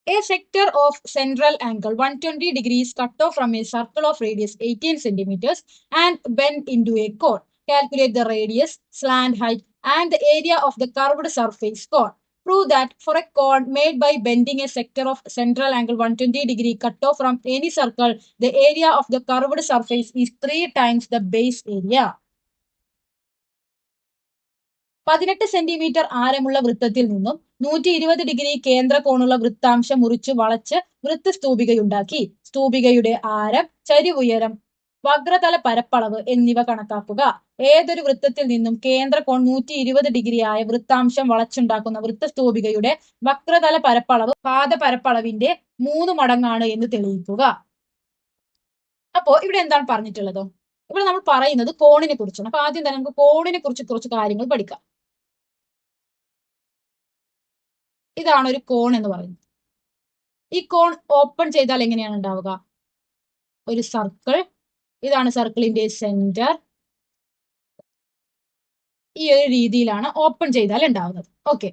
A sector of central angle 120 degrees cut off from a circle of radius 18 centimeters and bent into a cone. Calculate the radius, slant height and the area of the curved surface cone. Prove that for a cone made by bending a sector of central angle 120 degree cut off from any circle, the area of the curved surface is 3 times the base area. 18 centimetre ആരമുള്ള വൃത്തത്തിൽ നിന്നും 120 degree കേന്ദ്ര കോണുള്ള വൃത്താംശം മുറിച്ച് വളച്ച് വൃത്തസ്തൂപികയുണ്ടാക്കി. സ്തൂപികയുടെ ആരം, ചരിവുയരം, വക്രതല പരപ്പളവ് എന്നിവ കണക്കാക്കുക. ഏതൊരു വൃത്തത്തിൽ നിന്നും കേന്ദ്ര കോൺ 120 ഡിഗ്രി ആയ വൃത്താംശം വളച്ചുണ്ടാക്കുന്ന വൃത്തസ്തൂപികയുടെ വക്രതല പരപ്പളവ് പാദപരപ്പളവിന്റെ 3 മടങ്ങാണ് എന്ന് തെളിയിക്കുക. അപ്പോ ഇവിടെ എന്താണ് പറഞ്ഞിട്ടുള്ളത്, ഇവിടെ നമ്മൾ പറയുന്നത് കോണിനെ കുറിച്ചാണ്. അപ്പൊ ആദ്യം തന്നെ നമുക്ക് കോണിനെ കുറിച്ച് കുറച്ച് കാര്യങ്ങൾ പഠിക്കാം. ഇതാണ് ഒരു കോൺ എന്ന് പറയുന്നത്. ഈ കോൺ ഓപ്പൺ ചെയ്താൽ എങ്ങനെയാണ് ഉണ്ടാവുക? ഒരു സർക്കിൾ, ഇതാണ് സർക്കിളിന്റെ സെന്റർ. ഈ ഒരു രീതിയിലാണ് ഓപ്പൺ ചെയ്താൽ ഉണ്ടാവുന്നത്. ഓക്കെ,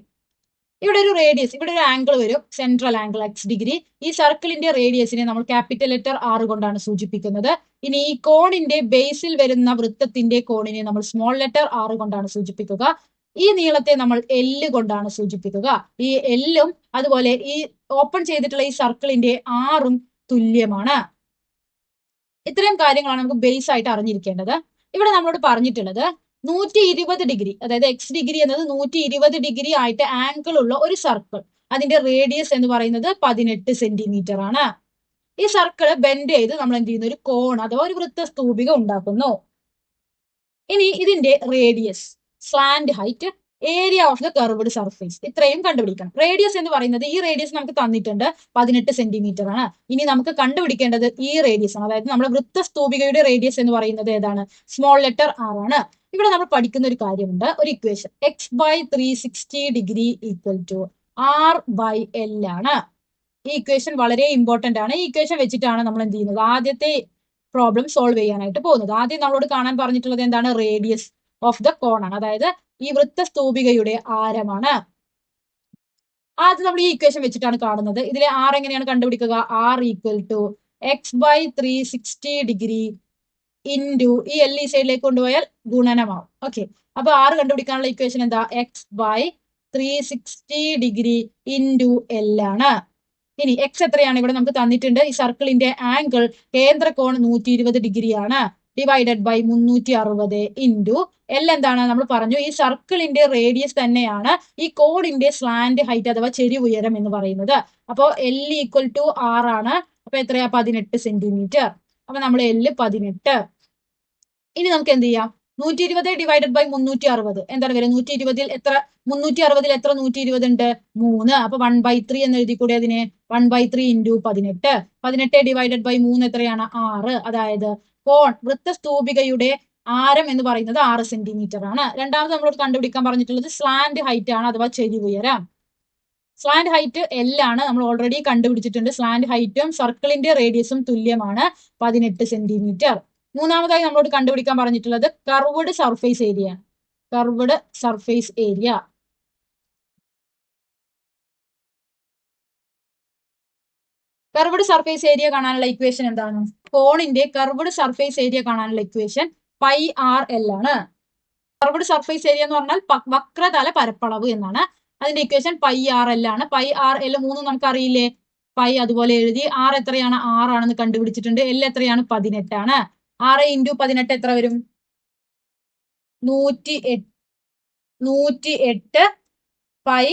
ഇവിടെ ഒരു റേഡിയസ്, ഇവിടെ ഒരു ആംഗിൾ വരും, സെൻട്രൽ ആംഗിൾ x°. ഈ സർക്കിളിന്റെ റേഡിയസിനെ നമ്മൾ ക്യാപിറ്റൽ ലെറ്റർ R കൊണ്ടാണ് സൂചിപ്പിക്കുന്നത്. ഇനി ഈ കോണിന്റെ ബേസിൽ വരുന്ന വൃത്തത്തിന്റെ കോണിനെ നമ്മൾ സ്മോൾ ലെറ്റർ R കൊണ്ടാണ് സൂചിപ്പിക്കുക. ഈ നീളത്തെ നമ്മൾ L കൊണ്ടാണ് സൂചിപ്പിക്കുക. ഈ L-ഉം അതുപോലെ ഈ ഓപ്പൺ ചെയ്തിട്ടുള്ള ഈ സർക്കിളിന്റെ R-ഉം തുല്യമാണ്. ഇത്രയും കാര്യങ്ങളാണ് നമുക്ക് ബേസ് ആയിട്ട് അറിഞ്ഞിരിക്കേണ്ടത്. ഇവിടെ നമ്മളോട് പറഞ്ഞിട്ടുള്ളത് 120°, അതായത് x° എന്നത് 120° ആയിട്ട് ആംഗിൾ ഉള്ള ഒരു സർക്കിൾ, അതിന്റെ റേഡിയസ് എന്ന് പറയുന്നത് 18 സെന്റിമീറ്റർ ആണ്. ഈ സർക്കിൾ ബെൻഡ് ചെയ്ത് നമ്മൾ എന്ത് ചെയ്യുന്നു? ഒരു കോൺ അഥവാ ഒരു വൃത്തസ്തൂപിക ഉണ്ടാക്കുന്നു. ഇനി ഇതിന്റെ radius, slant height, area of the curved surface, ഇത്രയും കണ്ടുപിടിക്കണം. റേഡിയസ് എന്ന് പറയുന്നത്, ഈ റേഡിയസ് നമുക്ക് തന്നിട്ടുണ്ട് 18 സെന്റിമീറ്റർ ആണ്. ഇനി നമുക്ക് കണ്ടുപിടിക്കേണ്ടത് ഈ റേഡിയസ് ആണ്. അതായത് നമ്മുടെ വൃത്തസ്തൂപികയുടെ റേഡിയസ് എന്ന് പറയുന്നത് ഏതാണ്? സ്മോൾ ലെറ്റർ R ആണ്. ഇവിടെ നമ്മൾ പഠിക്കുന്ന ഒരു കാര്യമുണ്ട്, ഒരു ഇക്വേഷൻ x/360° = R/L ആണ്. ഈ ഇക്വേഷൻ വളരെ ഇമ്പോർട്ടന്റ് ആണ്. ഈ ഇക്വേഷൻ വെച്ചിട്ടാണ് നമ്മൾ എന്ത് ചെയ്യുന്നത്? ആദ്യത്തെ പ്രോബ്ലം സോൾവ് ചെയ്യാനായിട്ട് പോകുന്നത്. ആദ്യം നമ്മളോട് കാണാൻ പറഞ്ഞിട്ടുള്ളത് എന്താണ്? റേഡിയസ് ഓഫ് ദ കോൺ ആണ്, അതായത് ഈ വൃത്തസ്തൂപികയുടെ ആരമാണ്. ആദ്യം നമ്മൾ ഈ ഇക്വേഷൻ വെച്ചിട്ടാണ് കാണുന്നത്. ഇതിലെ R എങ്ങനെയാണ് കണ്ടുപിടിക്കുക? R = x/360° ഇൻറ്റു ഈ L ഈ സൈഡിലേക്ക് കൊണ്ടുപോയാൽ ഗുണനമാവും. ഓക്കെ, അപ്പൊ R കണ്ടുപിടിക്കാനുള്ള ഇക്വേഷൻ എന്താ? x/360° ഇൻറ്റു L ആണ്. ഇനി x എത്രയാണ്? ഇവിടെ നമുക്ക് തന്നിട്ടുണ്ട്. ഈ സർക്കിളിന്റെ ആംഗിൾ, കേന്ദ്ര കോൺ 120° ആണ്, ഡിവൈഡഡ് ബൈ 360 ഇൻറ്റു L എന്താണ്? നമ്മൾ പറഞ്ഞു, ഈ സർക്കിളിന്റെ റേഡിയസ് തന്നെയാണ് ഈ കോണിന്റെ സ്ലാന്റ് ഹൈറ്റ് അഥവാ ചെരിവ് ഉയരം എന്ന് പറയുന്നത്. അപ്പോൾ L = R ആണ്. അപ്പൊ എത്രയാ? 18 സെന്റിമീറ്റർ. അപ്പൊ നമ്മൾ L 18. ഇനി നമുക്ക് എന്ത് ചെയ്യാം? 120 ഡിവൈഡഡ് ബൈ 360 എന്താണ് വരും? 120-ൽ എത്ര 360-ൽ എത്ര 120 ഉണ്ട്? 3. അപ്പൊ 1/3 എന്ന് എഴുതി കൂടെ അതിനെ? 1/3 ഇൻറ്റു 18. 18 ഡിവൈഡഡ് ബൈ 3 എത്രയാണ്? 6. അതായത് കോൺ, വൃത്തസ്തൂപികയുടെ ആരം എന്ന് പറയുന്നത് 6 സെന്റിമീറ്റർ ആണ്. രണ്ടാമത് നമ്മളോട് കണ്ടുപിടിക്കാൻ പറഞ്ഞിട്ടുള്ളത് സ്ലാന്റ് ഹൈറ്റ് ആണ്, അഥവാ ചെരിവുയരം. സ്ലാന്റ് ഹൈറ്റ് L ആണ്, നമ്മൾ ഓൾറെഡി കണ്ടുപിടിച്ചിട്ടുണ്ട്. സ്ലാന്റ് ഹൈറ്റും സർക്കിളിന്റെ റേഡിയസും തുല്യമാണ്, 18 സെന്റിമീറ്റർ. മൂന്നാമതായി നമ്മളോട് കണ്ടുപിടിക്കാൻ പറഞ്ഞിട്ടുള്ളത് curved surface area. Curved surface area, curved surface area കാണാനുള്ള ഇക്വേഷൻ എന്താണ്? കോണിന്റെ കർവ്ഡ് സർഫേസ് ഏരിയ കാണാനുള്ള ഇക്വേഷൻ πRL ആണ്. കർവ്ഡ് സർഫേസ് ഏരിയ എന്ന് പറഞ്ഞാൽ വക്രതല പരപ്പളവ് എന്നാണ്. അതിന്റെ ഇക്വേഷൻ πRL ആണ്. πRL 3 നമുക്ക് അറിയില്ലേ? π അതുപോലെ എഴുതി. R എത്രയാണ്? 6 ആണെന്ന് കണ്ടുപിടിച്ചിട്ടുണ്ട്. L എത്രയാണ്? 18 ആണ്. 6 ഇൻറ്റു 18 എത്ര വരും? 108 പൈ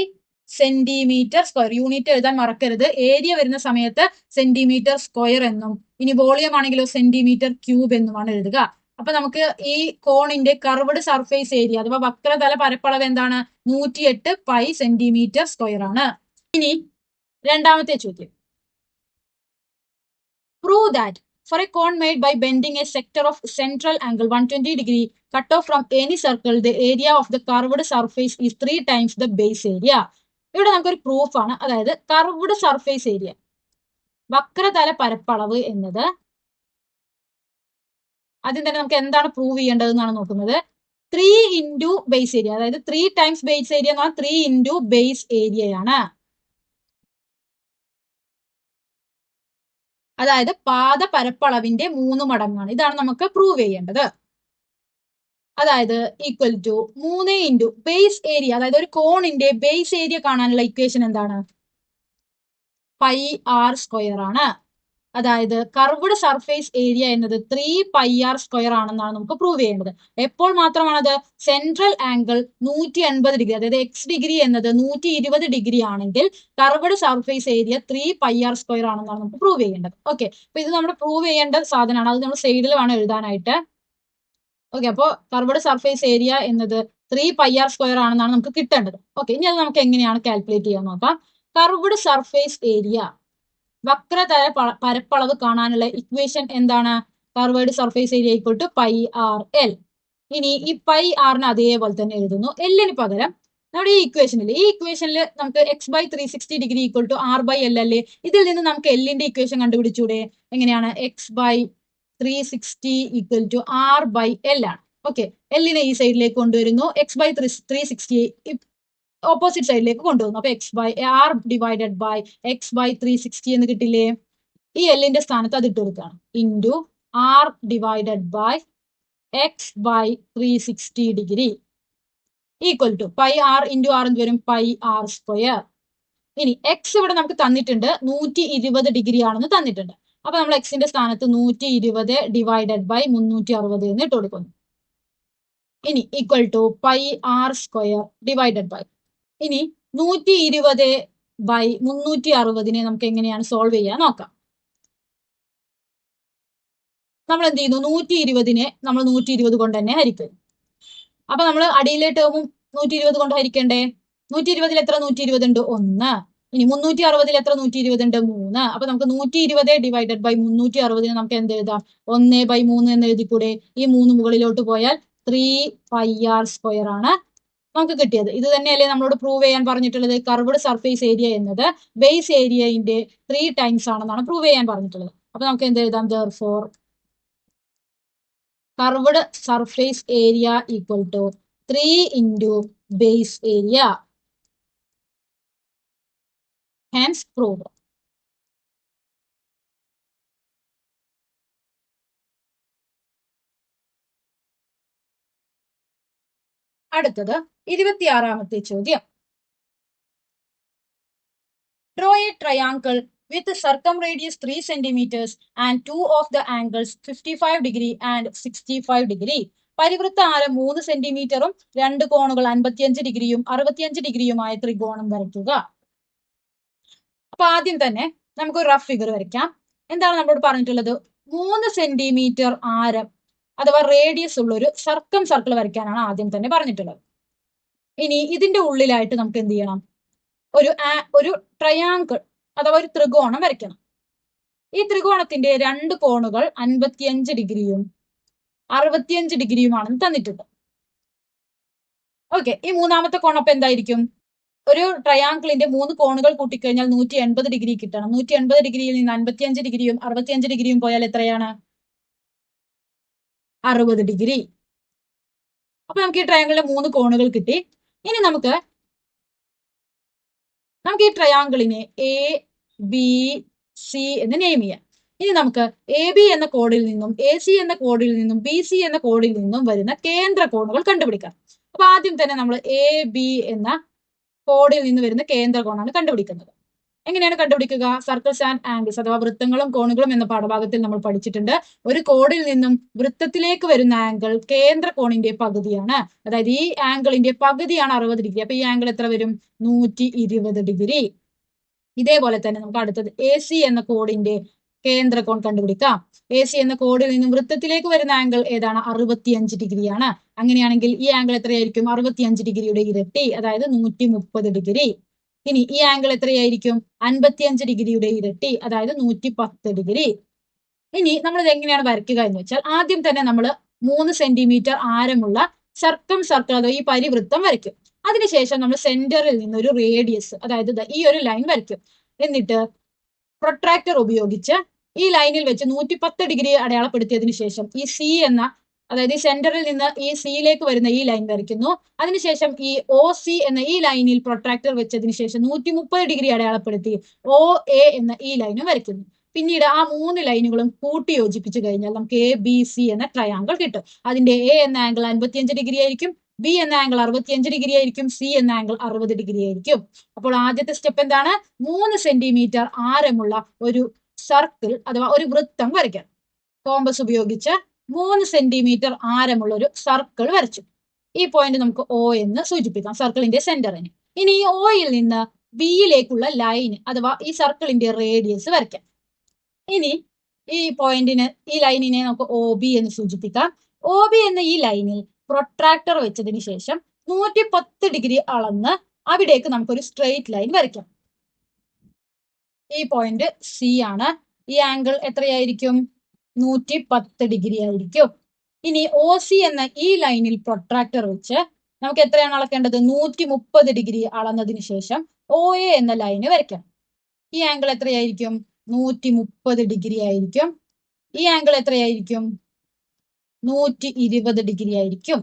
സെന്റിമീറ്റർ സ്ക്വയർ. യൂണിറ്റ് എഴുതാൻ മറക്കരുത്. ഏരിയ വരുന്ന സമയത്ത് സെന്റിമീറ്റർ സ്ക്വയർ എന്നും, ഇനി വോളിയം ആണെങ്കിലോ സെന്റിമീറ്റർ ക്യൂബ് എന്നുമാണ് എഴുതുക. അപ്പൊ നമുക്ക് ഈ കോണിന്റെ കർവ്ഡ് സർഫേസ് ഏരിയ അഥവാ വക്രതല പരപ്പളവ് എന്താണ്? 108 പൈ സെന്റിമീറ്റർ സ്ക്വയർ ആണ്. ഇനി രണ്ടാമത്തെ ചോദ്യം, prove that for a cone made by bending a sector of central angle 120° cut off from any circle, the area of the curved surface is 3 times the base area. ഇവിടെ നമുക്കൊരു proof ആണ്, അതായത് curved surface area, വക്രതല പരപ്പളവ് എന്നത്, ആദ്യം തന്നെ നമുക്ക് എന്താണ് പ്രൂവ് ചെയ്യേണ്ടത് എന്നാണ് നോക്കുന്നത്. 3 ഇൻറ്റു ബേസ് ഏരിയ, അതായത് 3 ടൈംസ് ബേസ് ഏരിയ എന്ന് പറഞ്ഞാൽ 3 ഇൻറ്റു ബേസ് ഏരിയയാണ്. അതായത് പാദ പരപ്പളവിന്റെ 3 മടങ്ങാണ്. ഇതാണ് നമുക്ക് പ്രൂവ് ചെയ്യേണ്ടത്. അതായത് equal to 3 into base area, അതായത് ഒരു കോണിന്റെ ബേസ് ഏരിയ കാണാനുള്ള ഇക്വേഷൻ എന്താണ്? πr² ആണ്. അതായത് കർവ്ഡ് സർഫേസ് ഏരിയ എന്നത് 3πr² ആണെന്നാണ് നമുക്ക് പ്രൂവ് ചെയ്യേണ്ടത്. എപ്പോൾ മാത്രമാണത്? സെൻട്രൽ ആംഗിൾ 180°, അതായത് x° എന്നത് 120° ആണെങ്കിൽ കർവ്ഡ് സർഫേസ് ഏരിയ 3πr² ആണെന്നാണ് നമുക്ക് പ്രൂവ് ചെയ്യേണ്ടത്. ഓക്കെ, അപ്പൊ ഇത് നമ്മൾ പ്രൂവ് ചെയ്യേണ്ട സാധനമാണ്. അത് നമ്മൾ സൈഡിൽ വേണം എഴുതാനായിട്ട്. ഓക്കെ, അപ്പോൾ കർവ്ഡ് സർഫേസ് ഏരിയ എന്നത് 3πr² ആണെന്നാണ് നമുക്ക് കിട്ടേണ്ടത്. ഓക്കെ, ഇനി അത് നമുക്ക് എങ്ങനെയാണ് കാൽക്കുലേറ്റ് ചെയ്യാൻ നോക്കാം. കർവ്ഡ് സർഫേസ് ഏരിയ, വക്രതല പരപ്പളവ് കാണാനുള്ള ഇക്വേഷൻ എന്താണ്? Curved surface area = πRL. ഇനി ഈ πR അതേപോലെ തന്നെ എഴുതുന്നു. L-ന് പകരം നമ്മുടെ ഈ ഇക്വേഷനിൽ നമുക്ക് x/360 ഈക്വൽ ടു r/l അല്ലേ? ഇതിൽ നിന്ന് നമുക്ക് എല്ലിന്റെ ഇക്വേഷൻ കണ്ടുപിടിച്ചൂടെ? എങ്ങനെയാണ്? x/360 ഈക്വൽ ടു r/l ആണ്. ഓക്കെ, എല്ലിനെ ഈ സൈഡിലേക്ക് കൊണ്ടുവരുന്നു, x/360 ഓപ്പോസിറ്റ് സൈഡിലേക്ക് കൊണ്ടുവന്നു. അപ്പൊ r ഡിവൈഡഡ് ബൈ x/360 എന്ന് കിട്ടില്ലേ? ഈ എല്ലിന്റെ സ്ഥാനത്ത് അത് ഇട്ട് കൊടുക്കുകയാണ്. Into r divided by x/360 equal to pi r into r എന്ത് വരും? Pi r square. ഇനി എക്സ് ഇവിടെ നമുക്ക് തന്നിട്ടുണ്ട് 120 ആണെന്ന് തന്നിട്ടുണ്ട്. അപ്പൊ നമ്മൾ എക്സിന്റെ സ്ഥാനത്ത് 120 ഡിവൈഡഡ് ബൈ 360 എന്ന് ഇട്ട് കൊടുക്കുന്നു. ഇനി equal to pi r square divided by, ഇനി 120 ബൈ 360 നമുക്ക് എങ്ങനെയാണ് സോൾവ് ചെയ്യാൻ നോക്കാം. നമ്മൾ എന്ത് ചെയ്യുന്നു? 120 നമ്മൾ 120 കൊണ്ട് തന്നെ ഹരിക്കും. അപ്പൊ നമ്മൾ അടിയിലെ ടേമും 120 കൊണ്ട് ഹരിക്കണ്ടേ? 120 എത്ര 120 ഉണ്ട്? 1. ഇനി 360 എത്ര 120 ഉണ്ട്? 3. അപ്പൊ നമുക്ക് 120 ഡിവൈഡഡ് ബൈ 360 നമുക്ക് എന്ത് എഴുതാം? 1/3 എന്ന് എഴുതിക്കൂടെ? ഈ 3 മുകളിലോട്ട് പോയാൽ 3 പൈ ആർ സ്ക്വയർ ആണ് നമുക്ക് കിട്ടിയത്. ഇത് തന്നെയല്ലേ നമ്മളോട് പ്രൂവ് ചെയ്യാൻ പറഞ്ഞിട്ടുള്ളത്? കർവ്ഡ് സർഫേസ് ഏരിയ എന്നത് ബേസ് ഏരിയയുടെ 3 ടൈംസ് ആണെന്നാണ് പ്രൂവ് ചെയ്യാൻ പറഞ്ഞിട്ടുള്ളത്. അപ്പൊ നമുക്ക് എന്ത് എഴുതാം? therefore curved surface area equal to 3 into base area. Hence proved. അടുത്തത് 26ാമത്തെ ചോദ്യം. Draw a triangle with a circumradius 3 centimeters and two of the angles 55 and 65. പരിവൃത്ത ആരം 3 സെന്റിമീറ്ററും 2 കോണുകൾ 55 65 ത്രികോണം വരയ്ക്കുക. അപ്പൊ ആദ്യം തന്നെ നമുക്ക് ഒരു റഫ് ഫിഗർ വരയ്ക്കാം. എന്താണ് നമ്മളോട് പറഞ്ഞിട്ടുള്ളത്? 3 സെന്റിമീറ്റർ ആരം അഥവാ റേഡിയസ് ഉള്ള ഒരു സർക്കിൾ വരയ്ക്കാനാണ് ആദ്യം തന്നെ പറഞ്ഞിട്ടുള്ളത്. ഇനി ഇതിന്റെ ഉള്ളിലായിട്ട് നമുക്ക് എന്ത് ചെയ്യണം? ഒരു ട്രയാങ്കിൾ അഥവാ ഒരു ത്രികോണം വരയ്ക്കണം. ഈ ത്രികോണത്തിന്റെ 2 കോണുകൾ 55 65 തന്നിട്ടുണ്ട്. ഓക്കെ, ഈ മൂന്നാമത്തെ കോൺ അപ്പൊ എന്തായിരിക്കും? ഒരു ട്രയാങ്കിളിന്റെ 3 കോണുകൾ കൂട്ടിക്കഴിഞ്ഞാൽ 180 കിട്ടണം. 180 നിന്ന് 55 65 പോയാൽ എത്രയാണ്? 60. അപ്പൊ നമുക്ക് ഈ ട്രയാങ്കിളിന്റെ 3 കോണുകൾ കിട്ടി. ഇനി നമുക്ക് ഈ ട്രയാങ്കിളിനെ എ ബി സി എന്ന് നെയിം ചെയ്യാം. ഇനി നമുക്ക് എ ബി എന്ന കോഡിൽ നിന്നും എ സി എന്ന കോഡിൽ നിന്നും ബി സി എന്ന കോഡിൽ നിന്നും വരുന്ന കേന്ദ്ര കോണുകൾ കണ്ടുപിടിക്കാം. അപ്പൊ ആദ്യം തന്നെ നമ്മൾ എ ബി എന്ന കോഡിൽ നിന്ന് വരുന്ന കേന്ദ്ര കോണാണ് കണ്ടുപിടിക്കുന്നത്. എങ്ങനെയാണ് കണ്ടുപിടിക്കുക? സർക്കിൾസ് ആൻഡ് ആംഗിൾസ് അഥവാ വൃത്തങ്ങളും കോണുകളും എന്ന പാഠഭാഗത്തിൽ നമ്മൾ പഠിച്ചിട്ടുണ്ട്. ഒരു കോഡിൽ നിന്നും വൃത്തത്തിലേക്ക് വരുന്ന ആംഗിൾ കേന്ദ്ര കോണിന്റെ പകുതിയാണ്. അതായത് ഈ ആംഗിളിന്റെ പകുതിയാണ് 60. അപ്പൊ ഈ ആംഗിൾ എത്ര വരും? 120. ഇതേപോലെ തന്നെ നമുക്ക് അടുത്തത് എ സി എന്ന കോഡിന്റെ കേന്ദ്ര കോൺ കണ്ടുപിടിക്കാം. എ സി എന്ന കോഡിൽ നിന്നും വൃത്തത്തിലേക്ക് വരുന്ന ആംഗിൾ ഏതാണ്? 65 ആണ്. അങ്ങനെയാണെങ്കിൽ ഈ ആംഗിൾ എത്രയായിരിക്കും? 65 ഇരട്ടി, അതായത് 130. ഇനി ഈ ആംഗിൾ എത്രയായിരിക്കും? 55 ഇരട്ടി, അതായത് 110. ഇനി നമ്മൾ ഇത് എങ്ങനെയാണ് വരയ്ക്കുക എന്ന് വെച്ചാൽ ആദ്യം തന്നെ നമ്മൾ 3 സെന്റിമീറ്റർ ആരമുള്ള സർക്കിൾ അഥവാ ഈ പരിവൃത്തം വരയ്ക്കും. അതിനുശേഷം നമ്മൾ സെന്ററിൽ നിന്ന് ഒരു റേഡിയസ്, അതായത് ഈ ഒരു ലൈൻ വരയ്ക്കും. എന്നിട്ട് പ്രൊട്രാക്ടർ ഉപയോഗിച്ച് ഈ ലൈനിൽ വെച്ച് 110 അടയാളപ്പെടുത്തിയതിനു ശേഷം ഈ സി എന്ന, അതായത് ഈ സെന്ററിൽ നിന്ന് ഈ സിയിലേക്ക് വരുന്ന ഈ ലൈൻ വരയ്ക്കുന്നു. അതിനുശേഷം ഈ ഒ സി എന്ന ഈ ലൈനിൽ പ്രൊട്രാക്ടർ വെച്ചതിന് ശേഷം 130 അടയാളപ്പെടുത്തി ഒ എ എന്ന ഈ ലൈനും വരയ്ക്കുന്നു. പിന്നീട് ആ 3 ലൈനുകളും കൂട്ടി യോജിപ്പിച്ചു കഴിഞ്ഞാൽ നമുക്ക് എ ബി സി എന്ന ട്രയാങ്കിൾ കിട്ടും. അതിന്റെ എ എന്ന ആംഗിൾ 55 ആയിരിക്കും, ബി എന്ന ആംഗിൾ 65 ആയിരിക്കും, സി എന്ന ആംഗിൾ 60 ആയിരിക്കും. അപ്പോൾ ആദ്യത്തെ സ്റ്റെപ്പ് എന്താണ്? 3 സെന്റിമീറ്റർ ആരമുള്ള ഒരു സർക്കിൾ അഥവാ ഒരു വൃത്തം വരയ്ക്കാം. കോമ്പസ് ഉപയോഗിച്ച് 3 സെന്റിമീറ്റർ ആരമുള്ള ഒരു സർക്കിൾ വരച്ചു. ഈ പോയിന്റ് നമുക്ക് ഒ എന്ന് സൂചിപ്പിക്കാം, സർക്കിളിന്റെ സെന്ററിന്. ഇനി ഈ ഒയിൽ നിന്ന് ബിയിലേക്കുള്ള ലൈൻ അഥവാ ഈ സർക്കിളിന്റെ റേഡിയസ് വരയ്ക്കാം. ഇനി ഈ പോയിന്റിന്, ഈ ലൈനിനെ നമുക്ക് ഒ ബി എന്ന് സൂചിപ്പിക്കാം. ഒ ബി എന്ന ഈ ലൈനിൽ പ്രൊട്രാക്ടർ വെച്ചതിന് ശേഷം 110 അളന്ന് അവിടേക്ക് നമുക്കൊരു സ്ട്രെയിറ്റ് ലൈൻ വരയ്ക്കാം. ഈ പോയിന്റ് സി ആണ്. ഈ ആംഗിൾ എത്രയായിരിക്കും? 110 ആയിരിക്കും. ഇനി ഒ സി എന്ന ഈ ലൈനിൽ പ്രൊട്രാക്ടർ വെച്ച് നമുക്ക് എത്രയാണ് അളക്കേണ്ടത്? 130 അളന്നതിന് ശേഷം OA എന്ന ലൈന് വരയ്ക്കണം. ഈ ആംഗിൾ എത്രയായിരിക്കും? 130 ആയിരിക്കും. ഈ ആംഗിൾ എത്രയായിരിക്കും? 120 ആയിരിക്കും.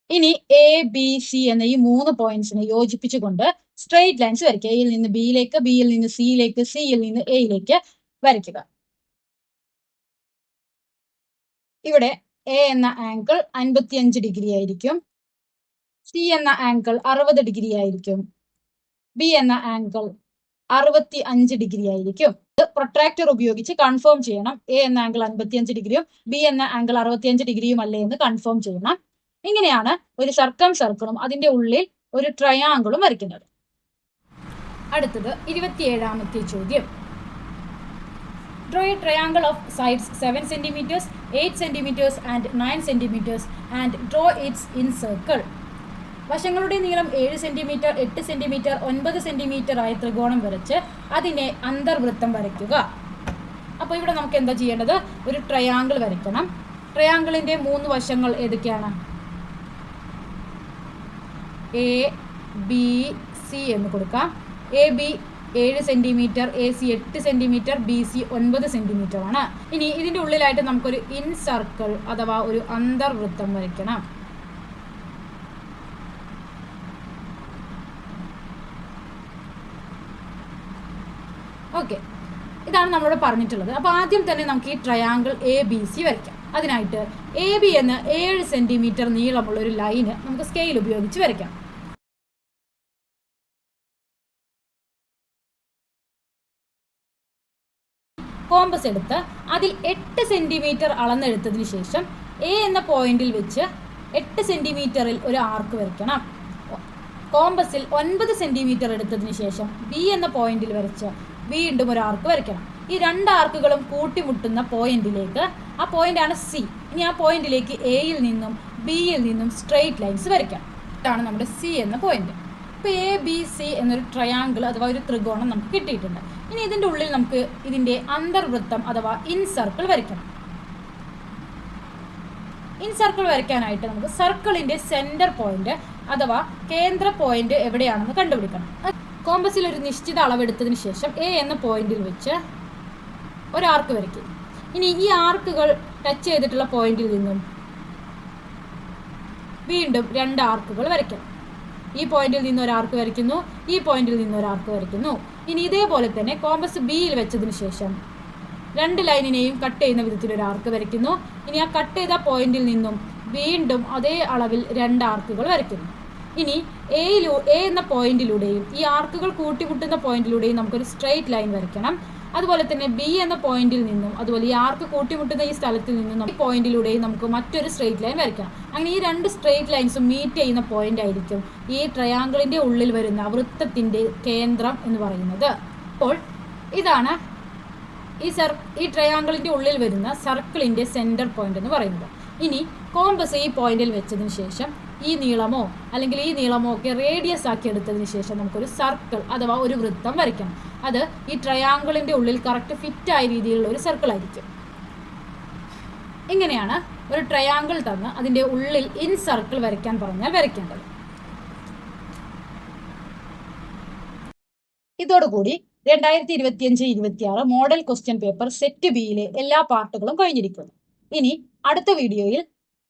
ഇനി ABC എന്ന ഈ 3 പോയിന്റ്സിനെ യോജിപ്പിച്ചുകൊണ്ട് സ്ട്രെയിറ്റ് ലൈൻസ് വരയ്ക്കുക. എയിൽ നിന്ന് ബിയിലേക്ക്, ബിയിൽ നിന്ന് സിയിലേക്ക്, സിയിൽ നിന്ന് എയിലേക്ക് വരയ്ക്കുക. ഇവിടെ എ എന്ന ആംഗിൾ 55 ആയിരിക്കും. സി എന്ന ആംഗിൾ 60 ആയിരിക്കും. ബി എന്ന ആംഗിൾ 65 ആയിരിക്കും. പ്രൊട്രാക്ടർ ഉപയോഗിച്ച് കൺഫേം ചെയ്യണം. എ എന്ന ആംഗിൾ 55 ബി എന്ന ആംഗിൾ 65 അല്ലേ എന്ന് കൺഫേം ചെയ്യണം. ഇങ്ങനെയാണ് ഒരു സർക്കിളും അതിന്റെ ഉള്ളിൽ ഒരു ട്രയാങ്കിളും വരയ്ക്കുന്നത്. അടുത്തത് 27ാമത്തെ ചോദ്യം. Draw a triangle of sides 7 cm, 8 cm and 9 cm and draw its in circle. വശങ്ങളുടെ നീളം 7 cm, 8 cm, 9 cm ആയ ത്രികോണം വരച്ച് അതിനെ അന്തർവൃത്തം വരയ്ക്കുക. അപ്പോൾ ഇവിടെ നമുക്ക് എന്താ ചെയ്യേണ്ടത്? ഒരു ട്രയാങ്കിൾ വരയ്ക്കണം. ട്രയാങ്കിളിന്റെ 3 വശങ്ങൾ ഏതൊക്കെയാണ്? ABC എന്ന് കൊടുക്കാം. AB 7 cm, AC 8 cm, BC 9 cm ആണ്. ഇനി ഇതിന്റെ ഉള്ളിലായിട്ട് നമുക്കൊരു ഇൻ സർക്കിൾ അഥവാ ഒരു അന്തർവൃത്തം വരയ്ക്കണം. ഓക്കെ, ഇതാണ് നമ്മളോട് പറഞ്ഞിട്ടുള്ളത്. അപ്പോൾ ആദ്യം തന്നെ നമുക്ക് ഈ ട്രയാങ്കിൾ ABC വരയ്ക്കാം. അതിനായിട്ട് AB എന്ന 7 cm നീളമുള്ള ഒരു ലൈന് നമുക്ക് സ്കെയിൽ ഉപയോഗിച്ച് വരയ്ക്കാം. കോമ്പസ് എടുത്ത് അതിൽ 8 cm അളന്നെടുത്തതിന് ശേഷം എ എന്ന പോയിന്റിൽ വെച്ച് 8 cm ഒരു ആർക്ക് വരയ്ക്കണം. കോമ്പസിൽ 9 cm എടുത്തതിന് ശേഷം ബി എന്ന പോയിന്റിൽ വരച്ച് വീണ്ടും ഒരു ആർക്ക് വരയ്ക്കണം. ഈ 2 ആർക്കുകളും കൂട്ടിമുട്ടുന്ന പോയിന്റിലേക്ക്, ആ പോയിന്റാണ് സി, ഇനി ആ പോയിന്റിലേക്ക് എയിൽ നിന്നും ബിയിൽ നിന്നും സ്ട്രെയിറ്റ് ലൈൻസ് വരയ്ക്കാം. ഇതാണ് നമ്മുടെ സി എന്ന പോയിന്റ്. ഇപ്പോൾ ABC എന്നൊരു ട്രയാങ്കിൾ അഥവാ ഒരു ത്രികോണം നമുക്ക് കിട്ടിയിട്ടുണ്ട്. ഇനി ഇതിൻ്റെ ഉള്ളിൽ നമുക്ക് ഇതിൻ്റെ അന്തർവൃത്തം അഥവാ ഇൻ സർക്കിൾ വരയ്ക്കണം. ഇൻ സർക്കിൾ വരയ്ക്കാനായിട്ട് നമുക്ക് സർക്കിളിൻ്റെ സെൻറ്റർ പോയിന്റ് അഥവാ കേന്ദ്ര പോയിന്റ് എവിടെയാണെന്ന് കണ്ടുപിടിക്കണം. കോമ്പസിൽ ഒരു നിശ്ചിത അളവെടുത്തതിന് ശേഷം എ എന്ന പോയിന്റിൽ വെച്ച് ഒരു ആർക്ക് വരയ്ക്കും. ഇനി ഈ ആർക്കുകൾ ടച്ച് ചെയ്തിട്ടുള്ള പോയിന്റിൽ നിന്നും വീണ്ടും 2 ആർക്കുകൾ വരയ്ക്കണം. ഈ പോയിന്റിൽ നിന്ന് ഒരു ആർക്ക് വരയ്ക്കുന്നു, ഈ പോയിന്റിൽ നിന്ന് ഒരു ആർക്ക് വരയ്ക്കുന്നു. ഇനി ഇതേപോലെ തന്നെ കോമ്പസ് ബിയിൽ വെച്ചതിന് ശേഷം 2 ലൈനിനെയും കട്ട് ചെയ്യുന്ന വിധത്തിൽ ഒരു ആർക്ക് വരയ്ക്കുന്നു. ഇനി ആ കട്ട് ചെയ്ത പോയിന്റിൽ നിന്നും വീണ്ടും അതേ അളവിൽ 2 ആർക്കുകൾ വരയ്ക്കുന്നു. ഇനി എ എന്ന പോയിന്റിലൂടെയും ഈ ആർക്കുകൾ കൂട്ടിമുട്ടുന്ന പോയിന്റിലൂടെയും നമുക്കൊരു സ്ട്രെയിറ്റ് ലൈൻ വരയ്ക്കണം. അതുപോലെ തന്നെ ബി എന്ന പോയിന്റിൽ നിന്നും അതുപോലെ ഈ ആർക്ക് കൂട്ടിമുട്ടുന്ന ഈ സ്ഥലത്തിൽ നിന്നും ഈ പോയിന്റിലൂടെയും നമുക്ക് മറ്റൊരു സ്ട്രെയിറ്റ് ലൈൻ വരയ്ക്കണം. അങ്ങനെ ഈ 2 സ്ട്രെയിറ്റ് ലൈൻസും മീറ്റ് ചെയ്യുന്ന പോയിന്റ് ആയിരിക്കും ഈ ട്രയാങ്കിളിന്റെ ഉള്ളിൽ വരുന്ന വൃത്തത്തിന്റെ കേന്ദ്രം എന്ന് പറയുന്നത്. അപ്പോൾ ഇതാണ് ഈ ട്രയാങ്കിളിന്റെ ഉള്ളിൽ വരുന്ന സർക്കിളിന്റെ സെന്റർ പോയിന്റ് എന്ന് പറയുന്നത്. ഇനി കോമ്പസ് ഈ പോയിന്റിൽ വെച്ചതിന് ശേഷം ഈ നീളമോ അല്ലെങ്കിൽ ഈ നീളമോ ഒക്കെ റേഡിയസ് ആക്കി എടുത്തതിന് ശേഷം നമുക്കൊരു സർക്കിൾ അഥവാ ഒരു വൃത്തം വരയ്ക്കണം. അത് ഈ ട്രയാങ്കിളിന്റെ ഉള്ളിൽ കറക്റ്റ് ഫിറ്റ് ആയ രീതിയിലുള്ള ഒരു സർക്കിൾ ആയിരിക്കും. ഇങ്ങനെയാണ് ഒരു ട്രയാങ്കിൾ തന്ന് അതിൻ്റെ ഉള്ളിൽ ഇൻ സർക്കിൾ വരയ്ക്കാൻ പറഞ്ഞാൽ വരയ്ക്കേണ്ടത്. ഇതോടുകൂടി 2025-26 മോഡൽ ക്വസ്റ്റ്യൻ പേപ്പർ സെറ്റ് ബിയിലെ എല്ലാ പാർട്ടുകളും കഴിഞ്ഞിരിക്കുന്നു. ഇനി അടുത്ത വീഡിയോയിൽ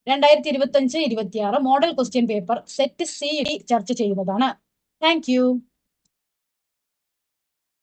2025-26 model question paper set C ചർച്ച ചെയ്യുന്നതാണ്. Thank you.